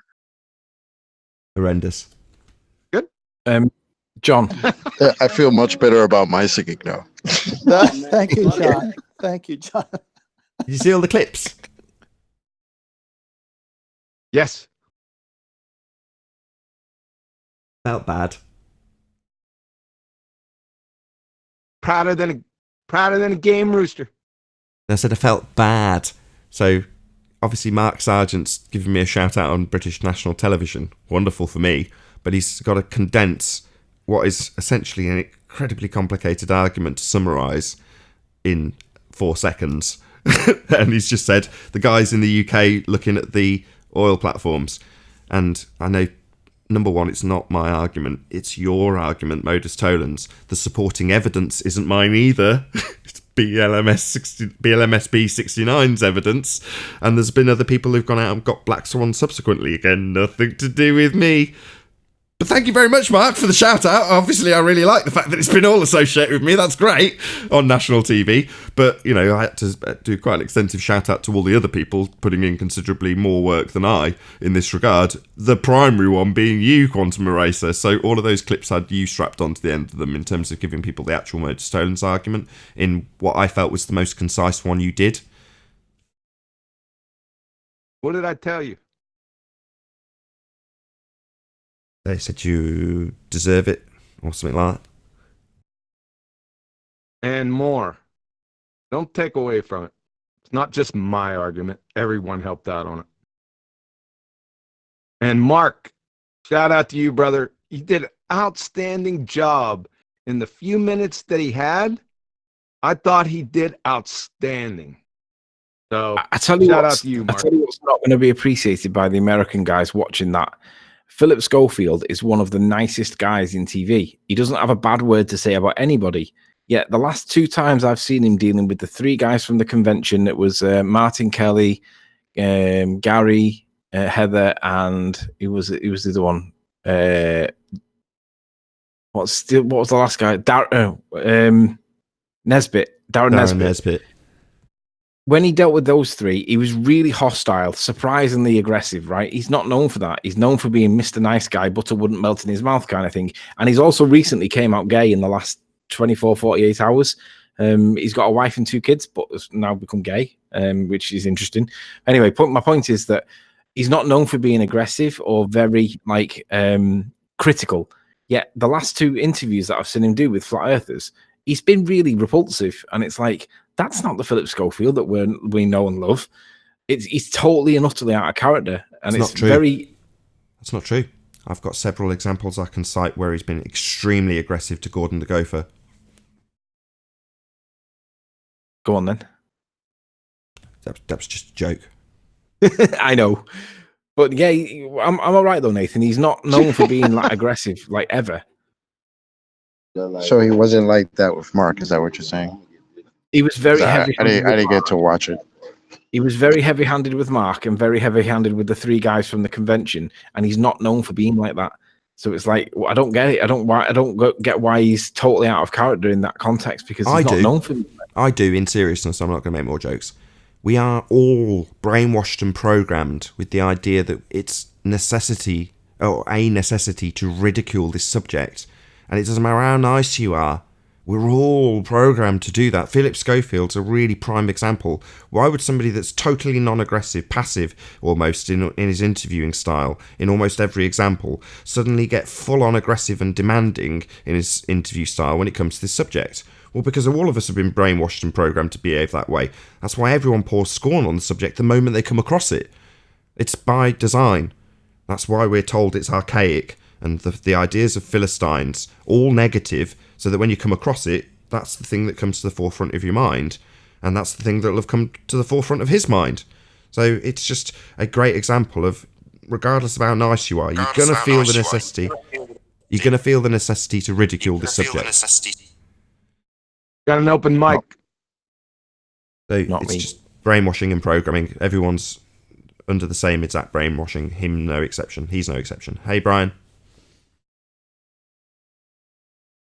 Horrendous.
John.
I feel much better about my singing now.
Thank you, John. Thank you, John.
Did you see all the clips?
Yes.
Felt bad.
Prouder than a game rooster.
I said I felt bad. So, obviously, Mark Sargent's giving me a shout out on British national television. Wonderful for me. But he's got to condense what is essentially an incredibly complicated argument to summarise in 4 seconds. And he's just said, the guys in the UK looking at the oil platforms. And I know, number one, it's not my argument. It's your argument, modus tollens. The supporting evidence isn't mine either. It's BLMSB 69's evidence. And there's been other people who've gone out and got Black Swan subsequently. Again, nothing to do with me. But thank you very much, Mark, for the shout out. Obviously, I really like the fact that it's been all associated with me. That's great on national TV. But, you know, I had to do quite an extensive shout out to all the other people putting in considerably more work than I in this regard. The primary one being you, Quantum Eraser. So all of those clips had you strapped onto the end of them in terms of giving people the actual modus tollens argument in what I felt was the most concise one you did.
What did I tell you?
They said you deserve it or something like that.
And more. Don't take away from it. It's not just my argument. Everyone helped out on it. And Mark, shout out to you, brother. You did an outstanding job in the few minutes that he had. I thought he did outstanding. So
I tell you
shout
what's,
out to you, Mark.
I tell you what's not going to be appreciated by the American guys watching that. Philip Schofield is one of the nicest guys in TV. He doesn't have a bad word to say about anybody. Yet the last 2 times I've seen him dealing with the 3 guys from the convention, it was Martin Kelly, Gary, Heather, and it was the other one. What was the last guy? Nesbitt. Darren Nesbitt. When he dealt with those 3, he was really hostile, surprisingly aggressive, right? He's not known for that. He's known for being Mr. Nice Guy, butter wouldn't melt in his mouth kind of thing. And he's also recently came out gay in the last 24, 48 hours. He's got a wife and 2 kids, but has now become gay, which is interesting. Anyway, my point is that he's not known for being aggressive or very, critical. Yet the last 2 interviews that I've seen him do with flat earthers, he's been really repulsive. And it's like, that's not the Philip Schofield that we know and love. He's totally and utterly out of character. And it's
not true. That's not true. I've got several examples I can cite where he's been extremely aggressive to Gordon the Gopher.
Go on, then.
That was just a joke.
I know. But yeah, I'm all right, though, Nathan. He's not known for being aggressive, ever.
So he wasn't like that with Mark. Is that what you're saying?
He was very heavy.
I didn't get to watch it.
He was very heavy-handed with Mark and very heavy-handed with the 3 guys from the convention, and he's not known for being like that. So it's like, I don't get it. I don't get why he's totally out of character in that context, because he's not known for.
I do, in seriousness. I'm not going to make more jokes. We are all brainwashed and programmed with the idea that it's a necessity to ridicule this subject, and it doesn't matter how nice you are. We're all programmed to do that. Philip Schofield's a really prime example. Why would somebody that's totally non-aggressive, passive almost in his interviewing style, in almost every example, suddenly get full-on aggressive and demanding in his interview style when it comes to this subject? Well, because all of us have been brainwashed and programmed to behave that way. That's why everyone pours scorn on the subject the moment they come across it. It's by design. That's why we're told it's archaic, and the ideas of Philistines, all negative, so that when you come across it, that's the thing that comes to the forefront of your mind, and that's the thing that will have come to the forefront of his mind. So it's just a great example of, regardless of how nice you are, you're going to feel the necessity. You're going to feel the necessity to ridicule this subject.
Got an open mic.
So it's just brainwashing and programming. Everyone's under the same exact brainwashing. Him, no exception. He's no exception. Hey, Brian.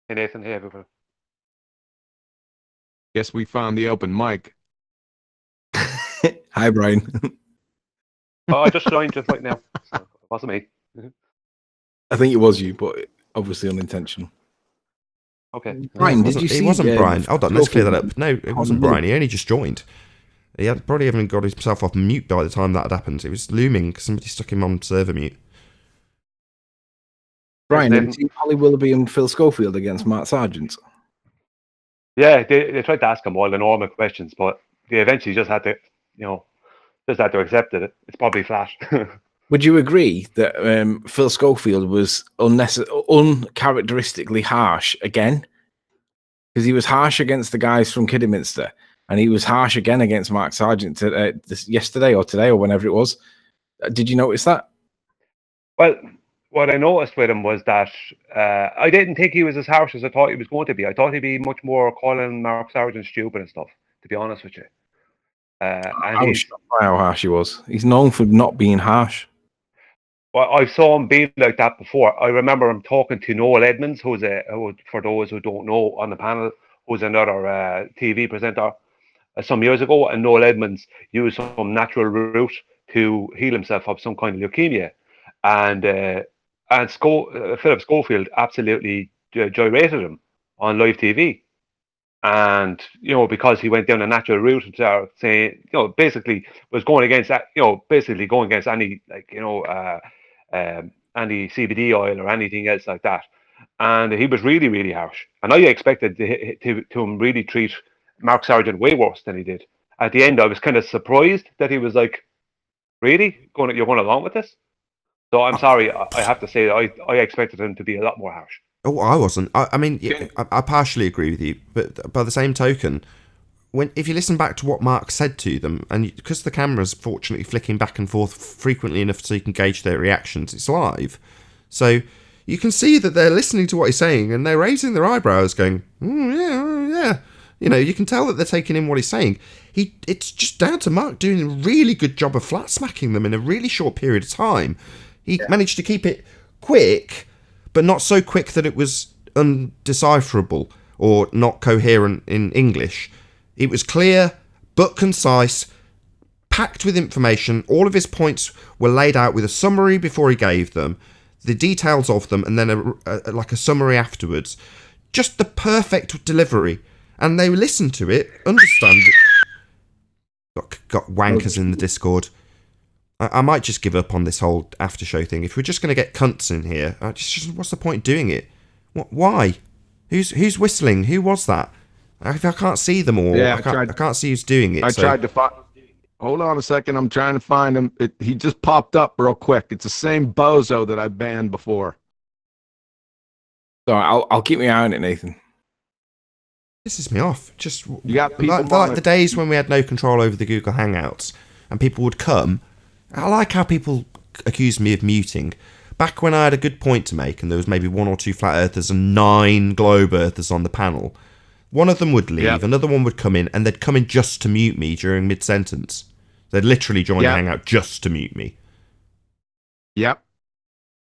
Hey, Nathan. Hey, everyone.
Guess we found the open mic.
Hi, Brian.
Oh, I just joined just right now. So it wasn't me.
I think it was you, but obviously unintentional.
Okay.
Brian, did you see?
It wasn't Brian. Hold on, let's clear that up. No, it wasn't Brian. He only just joined. He had probably even got himself off mute by the time that had happened. It was looming. Somebody stuck him on server mute.
Brian, did you see Holly Willoughby and Phil Schofield against Mark Sargent?
Yeah, they tried to ask him all the normal questions, but they eventually just had to, accept it. It's probably flat.
Would you agree that Phil Schofield was uncharacteristically harsh again? Because he was harsh against the guys from Kidderminster, and he was harsh again against Mark Sargent yesterday or today or whenever it was. Did you notice that?
Well, what I noticed with him was that I didn't think he was as harsh as I thought he was going to be. I thought he'd be much more calling Mark Sargent stupid and stuff, to be honest with you.
I was shocked by how harsh he was. He's known for not being harsh.
Well, I saw him be like that before. I remember him talking to Noel Edmonds, who, for those who don't know, on the panel, who's another TV presenter some years ago, and Noel Edmonds used some natural route to heal himself of some kind of leukemia, and Philip Schofield absolutely gyrated him on live TV, and because he went down a natural route and saying, basically was going against that, basically going against any any CBD oil or anything else like that, and he was really, really harsh. And I expected to him really treat Mark Sargent way worse than he did. At the end, I was kind of surprised that he was like, "Really, you're going along with this?" So I'm sorry, I have to say that I expected him to be a lot more harsh.
Oh, I wasn't. I mean, I partially agree with you, but by the same token, if you listen back to what Mark said to them, and because the camera's fortunately flicking back and forth frequently enough so you can gauge their reactions, it's live, so you can see that they're listening to what he's saying and they're raising their eyebrows, going, yeah. You can tell that they're taking in what he's saying. It's just down to Mark doing a really good job of flat smacking them in a really short period of time. He managed to keep it quick, but not so quick that it was undecipherable or not coherent in English. It was clear, but concise, packed with information. All of his points were laid out with a summary before he gave them, the details of them, and then like a summary afterwards. Just the perfect delivery. And they listened to it, understand it. Got wankers in the Discord. I might just give up on this whole after show thing. If we're just going to get cunts in here, what's the point doing it? Why? Who's whistling? Who was that? I can't see them all.
Yeah,
I can't see who's doing it.
I tried to find. Hold on a second. I'm trying to find him. He just popped up real quick. It's the same bozo that I banned before.
So I'll keep my eye on it, Nathan.
Pisses me off. Just
you got people
like the days when we had no control over the Google Hangouts and people would come. I like how people accuse me of muting. Back when I had a good point to make and there was maybe 1 or 2 flat earthers and 9 globe earthers on the panel, one of them would leave, another one would come in, and they'd come in just to mute me during mid-sentence. They'd literally join the Hangout just to mute me.
Yep.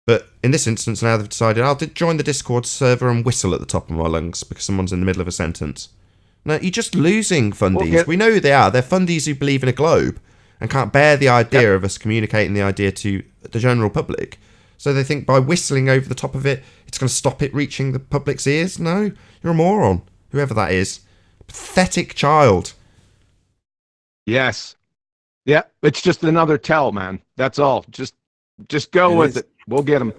But in this instance, now they've decided I'll join the Discord server and whistle at the top of my lungs because someone's in the middle of a sentence. No, you're just losing fundies. We know who they are. They're fundies who believe in a globe and can't bear the idea of us communicating the idea to the general public. So they think by whistling over the top of it, it's going to stop it reaching the public's ears. No, you're a moron. Whoever that is. Pathetic child.
Yes. Yeah, it's just another tell, man. That's all. Just go with it. We'll get them.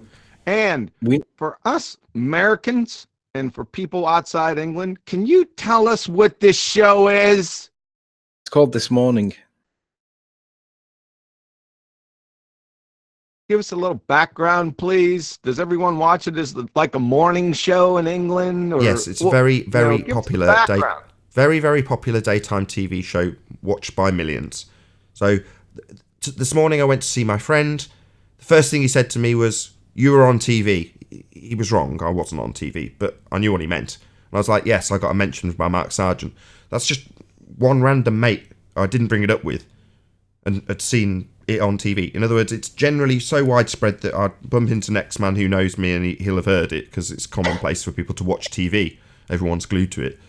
And for us Americans and for people outside England, can you tell us what this show is?
It's called This Morning.
Give us a little background, please. Does everyone watch it as like a morning show in England? Or,
yes, it's very popular. Very, very popular daytime TV show watched by millions. So this morning I went to see my friend. The first thing he said to me was, "You were on TV." He was wrong. I wasn't on TV, but I knew what he meant. And I was like, yes, I got a mention by Mark Sargent. That's just one random mate I didn't bring it up with. and had seen it on TV. In other words, it's generally so widespread that I'd bump into next man who knows me and he'll have heard it, because it's commonplace for people to watch TV. Everyone's glued to it.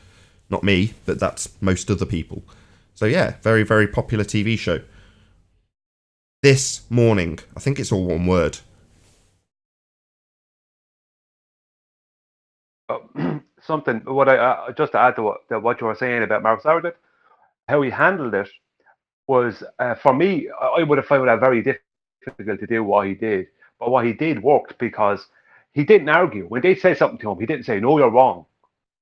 Not me, but that's most other people. So yeah, very, very popular TV show. This morning, I think it's all one word.
Something, what I just to add to what you were saying about Mark Sargent, how he handled it was, for me, I would have found that very difficult to do what he did. But what he did worked, because he didn't argue. When they say something to him, he didn't say, "No, you're wrong."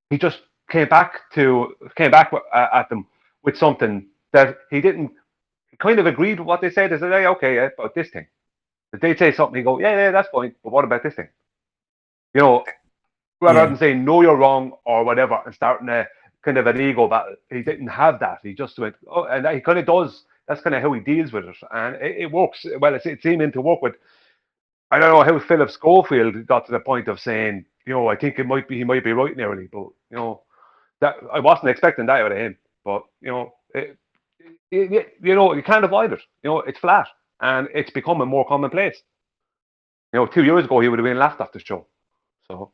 He just came back at them with something that he didn't. He kind of agreed with what they said. They said, "Hey, okay, about this thing." If they say something, he go, "Yeah, that's fine. But what about this thing?" You know, rather than saying, "No, you're wrong," or whatever, and starting a kind of an ego battle. He didn't have that. He just went, "Oh," and he kind of does. That's kind of how he deals with it, and it works. Well, it's seeming to work with. I don't know how Philip Schofield got to the point of saying, I think he might be right nearly, but that I wasn't expecting that out of him. But you can't avoid it. It's flat, and it's becoming more commonplace. 2 years ago he would have been laughed off the show. So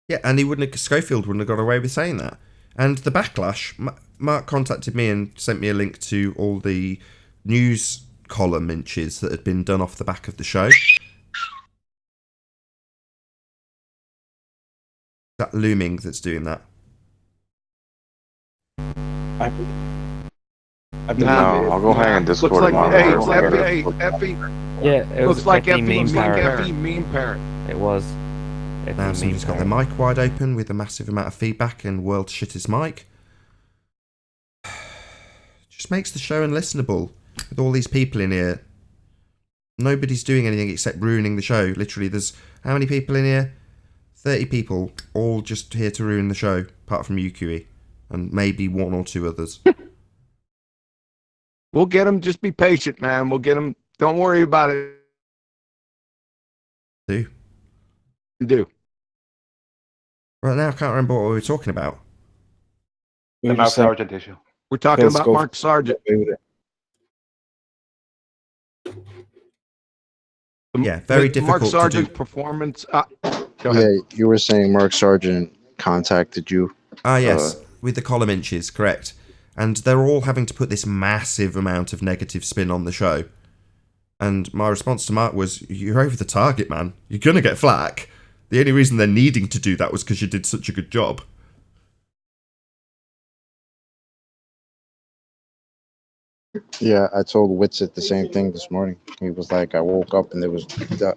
yeah, and Schofield wouldn't have got away with saying that. And the backlash, Mark contacted me and sent me a link to all the news column inches that had been done off the back of the show. That looming that's doing that.
I'll go hang in Discord.
Looks like
Effie.
Yeah, it
looks
was
like
Effie
meme parrot.
It was.
Now somebody's got their mic wide open with a massive amount of feedback and world's shittest mic. Just makes the show unlistenable with all these people in here. Nobody's doing anything except ruining the show. Literally, there's how many people in here? 30 people, all just here to ruin the show, apart from you, QE, and maybe one or two others.
We'll get them. Just be patient, man. We'll get them. Don't worry about it. Do.
Right now, I can't remember what we were talking about.
the Mark Sargent issue.
We're talking about Mark Sargent.
Yeah, very difficult
Mark Sargent's
to do.
Performance.
Yeah, you were saying Mark Sargent contacted you.
Ah, yes, with the column inches, correct. And they're all having to put this massive amount of negative spin on the show. And my response to Mark was, you're over the target, man. You're going to get flack. The only reason they're needing to do that was because you did such a good job.
Yeah, I told Witsit the same thing this morning. He was like, I woke up and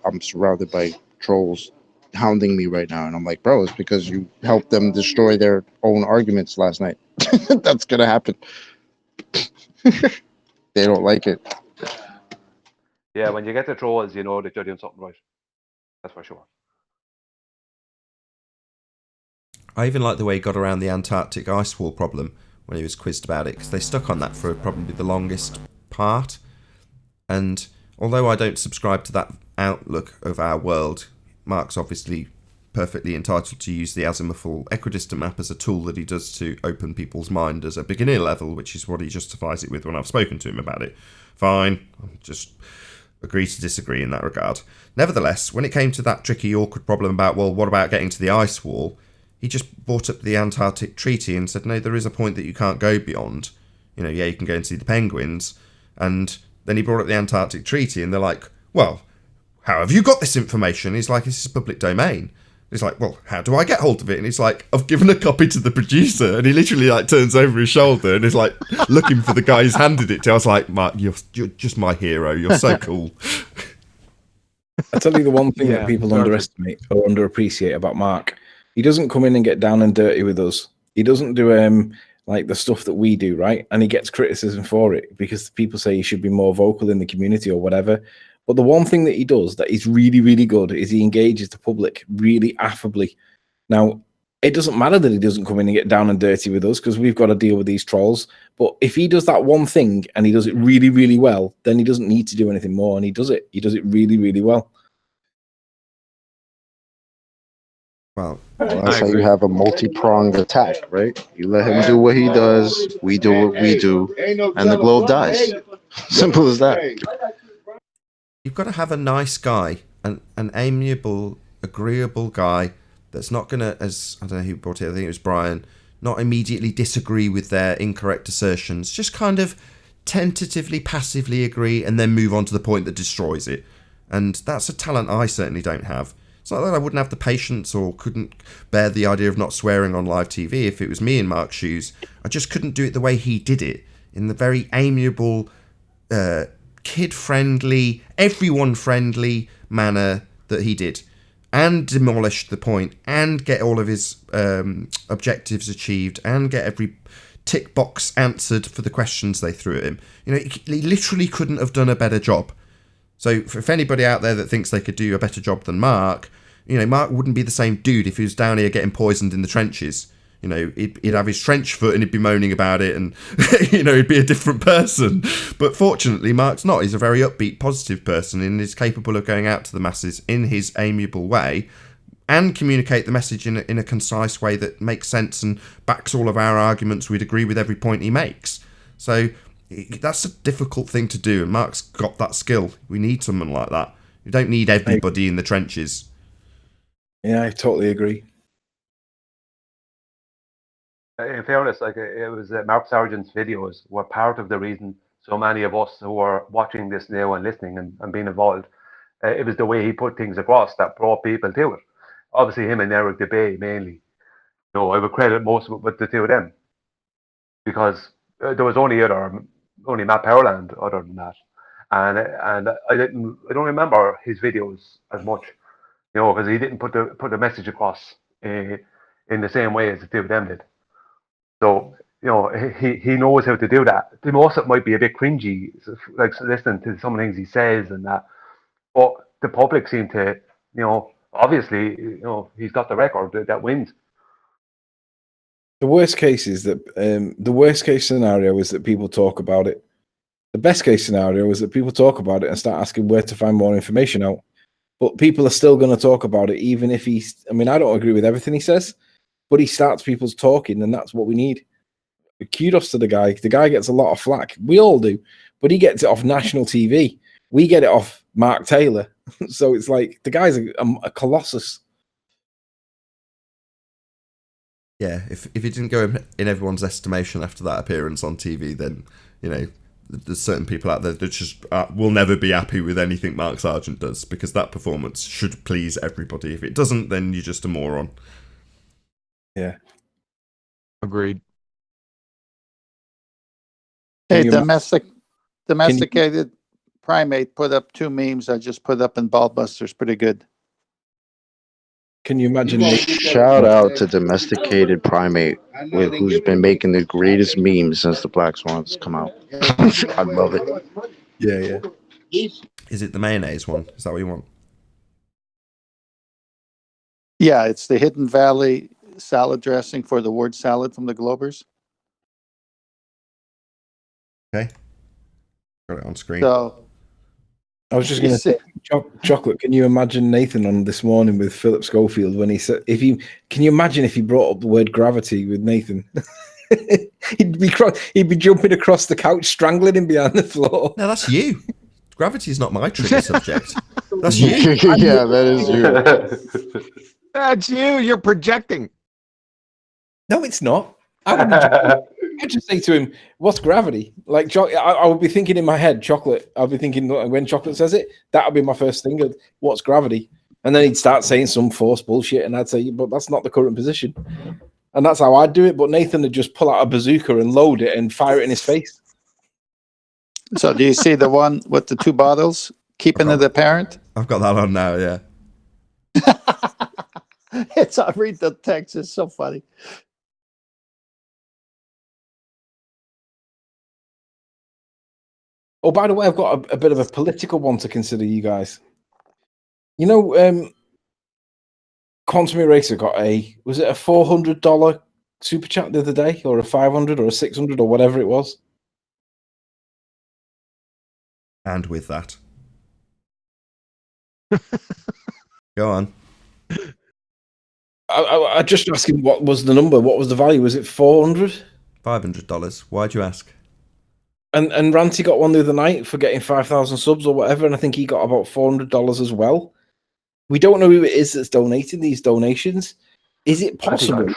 I'm surrounded by trolls hounding me right now. And I'm like, bro, it's because you helped them destroy their own arguments last night. That's going to happen. They don't like it.
Yeah, when you get the trolls, you know that you're doing something right. That's for sure.
I even like the way he got around the Antarctic ice wall problem when he was quizzed about it, because they stuck on that for probably the longest part. And although I don't subscribe to that outlook of our world, Mark's obviously perfectly entitled to use the azimuthal equidistant map as a tool that he does to open people's mind as a beginner level, which is what he justifies it with when I've spoken to him about it. Fine, I'll just agree to disagree in that regard. Nevertheless, when it came to that tricky, awkward problem about, well, what about getting to the ice wall, he just brought up the Antarctic Treaty and said, no, there is a point that you can't go beyond. You know, yeah, you can go and see the penguins. And then he brought up the Antarctic Treaty and they're like, well, how have you got this information? He's like, this is public domain. He's like, well, how do I get hold of it? And he's like, I've given a copy to the producer. And he literally like turns over his shoulder and is like looking for the guy who's handed it to. I was like, Mark, you're just my hero. You're so cool.
I tell you the one thing that people underestimate or underappreciate about Mark. He doesn't come in and get down and dirty with us. He doesn't do like the stuff that we do, right? And he gets criticism for it because people say he should be more vocal in the community or whatever. But the one thing that he does that is really, really good is he engages the public really affably. Now, it doesn't matter that he doesn't come in and get down and dirty with us because we've got to deal with these trolls. But if he does that one thing and he does it really, really well, then he doesn't need to do anything more. And he does it. He does it really, really well.
Well,
That's how you have a multi-pronged attack, right? You let him do what he does, we do what we do, and the globe dies. Simple as that.
you've got to have a nice guy, an amiable, agreeable guy that's not going to, as I don't know who brought it, I think it was Brian, not immediately disagree with their incorrect assertions, just kind of tentatively, passively agree and then move on to the point that destroys it. And that's a talent I certainly don't have. It's not that I wouldn't have the patience or couldn't bear the idea of not swearing on live TV if it was me in Mark's shoes. I just couldn't do it the way he did it, in the very amiable, kid-friendly, everyone-friendly manner that he did, and demolish the point, and get all of his objectives achieved, and get every tick box answered for the questions they threw at him. You know, he literally couldn't have done a better job. So if anybody out there that thinks they could do a better job than Mark, you know, Mark wouldn't be the same dude if he was down here getting poisoned in the trenches. You know, he'd have his trench foot and he'd be moaning about it, and you know, he'd be a different person. But fortunately, Mark's not. He's a very upbeat, positive person, and is capable of going out to the masses in his amiable way and communicate the message in a concise way that makes sense and backs all of our arguments. We'd agree with every point he makes. So that's a difficult thing to do, and Mark's got that skill. We need someone like that. You don't need everybody in the trenches.
Yeah, I totally agree.
In fairness, like it was Mark Sargent's videos were part of the reason so many of us who are watching this now and listening and being involved. It was the way he put things across that brought people to it. Obviously, him and Eric Debay mainly. No, I would credit most of it with the two of them, because there was only Matt Powerland other than that, and I don't remember his videos as much, you know, because he didn't put the message across in the same way as the two of them did. So, you know, he knows how to do that. To most of it might be a bit cringy, like listening to some of the things he says and that, but the public seem to, you know, obviously, you know, he's got the record that wins.
The worst case is that the worst case scenario is that people talk about it. The best case scenario is that people talk about it and start asking where to find more information out. But people are still going to talk about it, even if he's. I mean, I don't agree with everything he says, but he starts people's talking, and that's what we need. Kudos to the guy. The guy gets a lot of flack. We all do, but he gets it off national TV. We get it off Mark Taylor. So it's like the guy's a colossus.
Yeah, if he didn't go in everyone's estimation after that appearance on TV, then, you know, there's certain people out there that just will never be happy with anything Mark Sargent does, because that performance should please everybody. If it doesn't, then you're just a moron.
Yeah.
Agreed.
Hey, domesticated primate put up 2 memes I just put up in Ballbusters. Pretty good.
Can you imagine?
Shout out to domesticated primate, who's been making the greatest memes since the Black Swans come out. I love it.
Yeah.
Is it the mayonnaise one? Is that what you want?
Yeah, it's the Hidden Valley salad dressing for the word salad from the Globers.
Okay. Got it on screen.
So
I was just going to say, chocolate. Can you imagine Nathan on This Morning with Philip Schofield when he said, can you imagine if he brought up the word gravity with Nathan? he'd be jumping across the couch, strangling him behind the floor.
No, that's you. Gravity is not my trigger subject. That's you.
Yeah, that is you.
That's you. You're projecting.
No, it's not. I'd just say to him, "What's gravity?" Like, I would be thinking in my head, chocolate. I'll be thinking when chocolate says it, that'll be my first thing. Of, what's gravity? And then he'd start saying some force bullshit, and I'd say, "But that's not the current position." And that's how I'd do it. But Nathan would just pull out a bazooka and load it and fire it in his face.
So do you see the one with the 2 bottles? Keeping it apparent?
I've got that on now, yeah.
I read the text. It's so funny.
Oh, by the way, I've got a bit of a political one to consider, you guys. You know, Quantum Eraser got was it a $400 super chat the other day, or a 500 or a 600 or whatever it was?
And with that. Go on.
I just asking what was the number? What was the value? Was it 400?
$500. Why'd you ask?
And Ranty got one the other night for getting 5,000 subs or whatever, and I think he got about $400 as well. We don't know who it is that's donating these donations. Is it possible?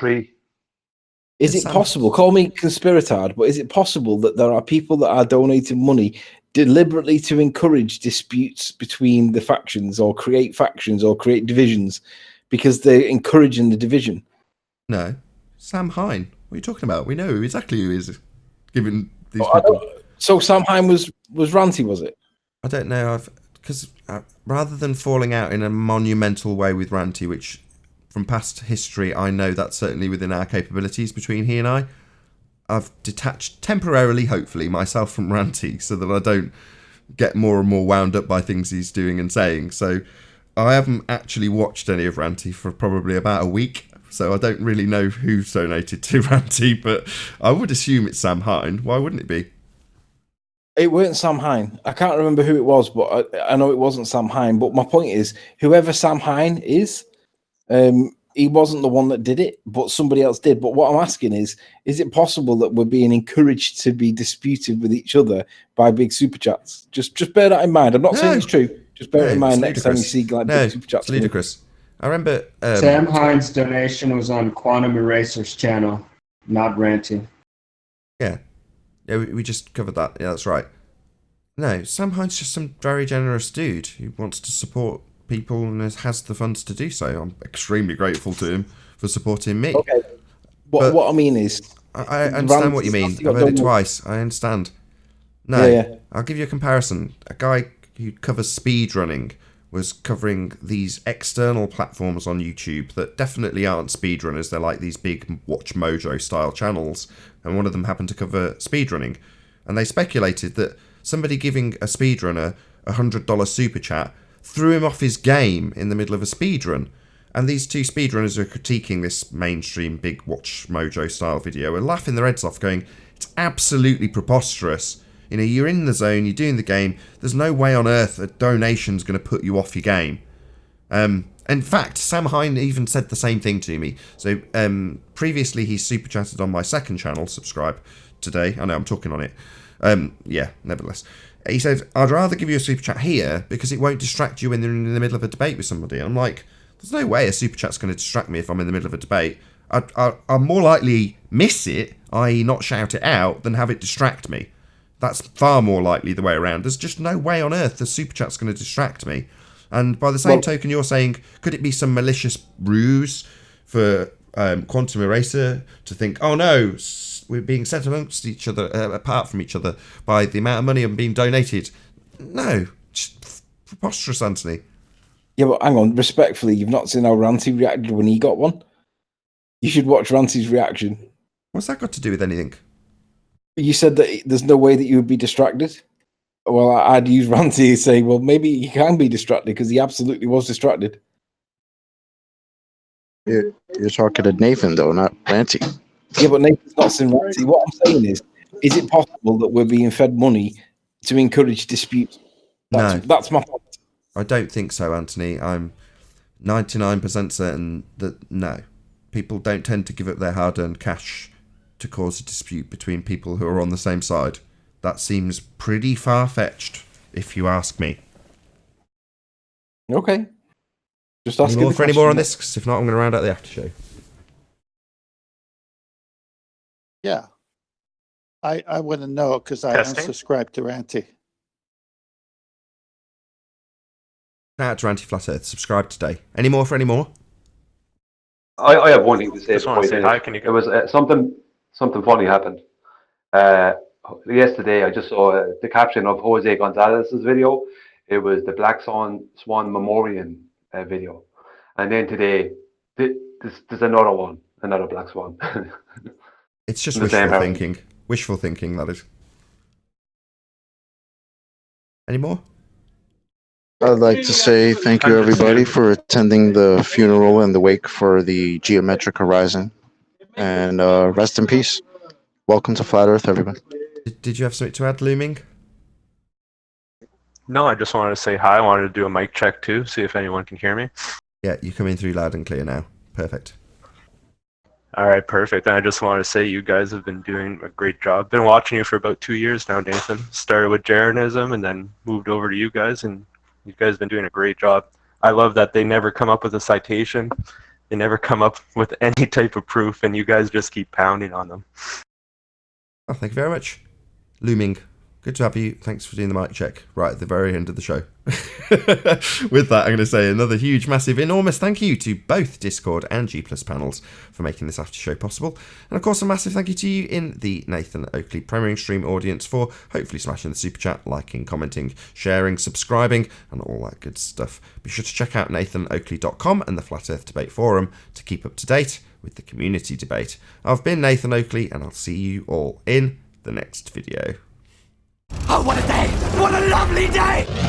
Is it possible? Call me conspiratard, but is it possible that there are people that are donating money deliberately to encourage disputes between the factions or create divisions because they're encouraging the division?
No. Sam Hine. What are you talking about? We know exactly who is giving these people.
So Sam Hine was Ranty, was it?
I don't know. Because rather than falling out in a monumental way with Ranty, which from past history I know that's certainly within our capabilities between he and I've detached temporarily, hopefully, myself from Ranty so that I don't get more and more wound up by things he's doing and saying. So I haven't actually watched any of Ranty for probably about a week, so I don't really know who's donated to Ranty, but I would assume it's Sam Hine. Why wouldn't it be?
It weren't Sam Hine. I can't remember who it was, but I know it wasn't Sam Hine. But my point is, whoever Sam Hine is, he wasn't the one that did it, but somebody else did. But what I'm asking is it possible that we're being encouraged to be disputed with each other by big super chats? Just bear that in mind. I'm not saying it's true. Just bear it in mind next time you see big super chats.
It's ludicrous. I remember
Sam Hine's donation was on Quantum Eraser's channel, not Ranty.
Yeah, we just covered that. Yeah, that's right. No, Sam Hine's just some very generous dude who wants to support people and has the funds to do so. I'm extremely grateful to him for supporting me.
Okay. What I mean is,
I understand what you mean. I've heard it twice. I understand. No,
yeah.
I'll give you a comparison. A guy who covers speedrunning was covering these external platforms on YouTube that definitely aren't speedrunners. They're like these big Watch Mojo style channels, and one of them happened to cover speedrunning. And they speculated that somebody giving a speedrunner $100 super chat threw him off his game in the middle of a speedrun. And these two speedrunners are critiquing this mainstream big Watch Mojo style video and laughing their heads off, going, it's absolutely preposterous. You know, you're in the zone, you're doing the game. There's no way on earth a donation's going to put you off your game. In fact, Sam Hine even said the same thing to me. So previously he super chatted on my second channel, subscribe today. I know I'm talking on it. Yeah, nevertheless. He said, I'd rather give you a super chat here because it won't distract you when you're in the middle of a debate with somebody. And I'm like, there's no way a super chat's going to distract me if I'm in the middle of a debate. I'll more likely miss it, i.e. not shout it out, than have it distract me. That's far more likely the way around. There's just no way on earth the super chat's going to distract me. And by the same token, you're saying, could it be some malicious ruse for Quantum Eraser to think, oh no, we're being set amongst each other, apart from each other, by the amount of money being donated? No, just preposterous, Anthony.
Yeah, but hang on, respectfully, you've not seen how Ranty reacted when he got one? You should watch Ranty's reaction.
What's that got to do with anything?
You said that there's no way that you would be distracted. Well, I'd use Ranty and say, well, maybe he can be distracted because he absolutely was distracted.
You're talking to Nathan, though, not Ranty.
Yeah, but Nathan's not seen Ranty. What I'm saying is it possible that we're being fed money to encourage dispute? That's my point.
I don't think so, Anthony. I'm 99% certain that no. People don't tend to give up their hard-earned cash to cause a dispute between people who are on the same side. That seems pretty far-fetched, if you ask me.
Okay. Just ask
any more on this? Because if not, I'm going to round out the after show.
Yeah. I want to know because I unsubscribed to Ranty.
Shout out to Anti-Flat Earth. Subscribe today. Any more for any more?
I have one thing to say.
Just want to say hi. Can you?
It was something funny happened. Yesterday, I just saw the caption of Jose Gonzalez's video. It was the Black Swan Memorial video, and then today there's another Black Swan.
It's just wishful thinking. Wishful thinking, that is. Any more?
I'd like to say thank you, everybody, for attending the funeral and the wake for the Geometric Horizon. And rest in peace. Welcome to Flat Earth, everybody.
Did you have something to add, Looming?
No, I just wanted to say hi. I wanted to do a mic check, too, see if anyone can hear me.
Yeah, you're coming through loud and clear now. Perfect.
All right, perfect. And I just want to say you guys have been doing a great job. Been watching you for about 2 years now, Nathan. Started with Jeranism and then moved over to you guys, and you guys have been doing a great job. I love that they never come up with a citation. They never come up with any type of proof, and you guys just keep pounding on them.
Oh, thank you very much. Looming. Good to have you. Thanks for doing the mic check right at the very end of the show. With that, I'm going to say another huge, massive, enormous thank you to both Discord and G Plus panels for making this after show possible. And of course, a massive thank you to you in the Nathan Oakley Premiering Stream audience for hopefully smashing the super chat, liking, commenting, sharing, subscribing, and all that good stuff. Be sure to check out nathanoakley.com and the Flat Earth Debate Forum to keep up to date with the community debate. I've been Nathan Oakley, and I'll see you all in the next video.
Oh, what a day! What a lovely day!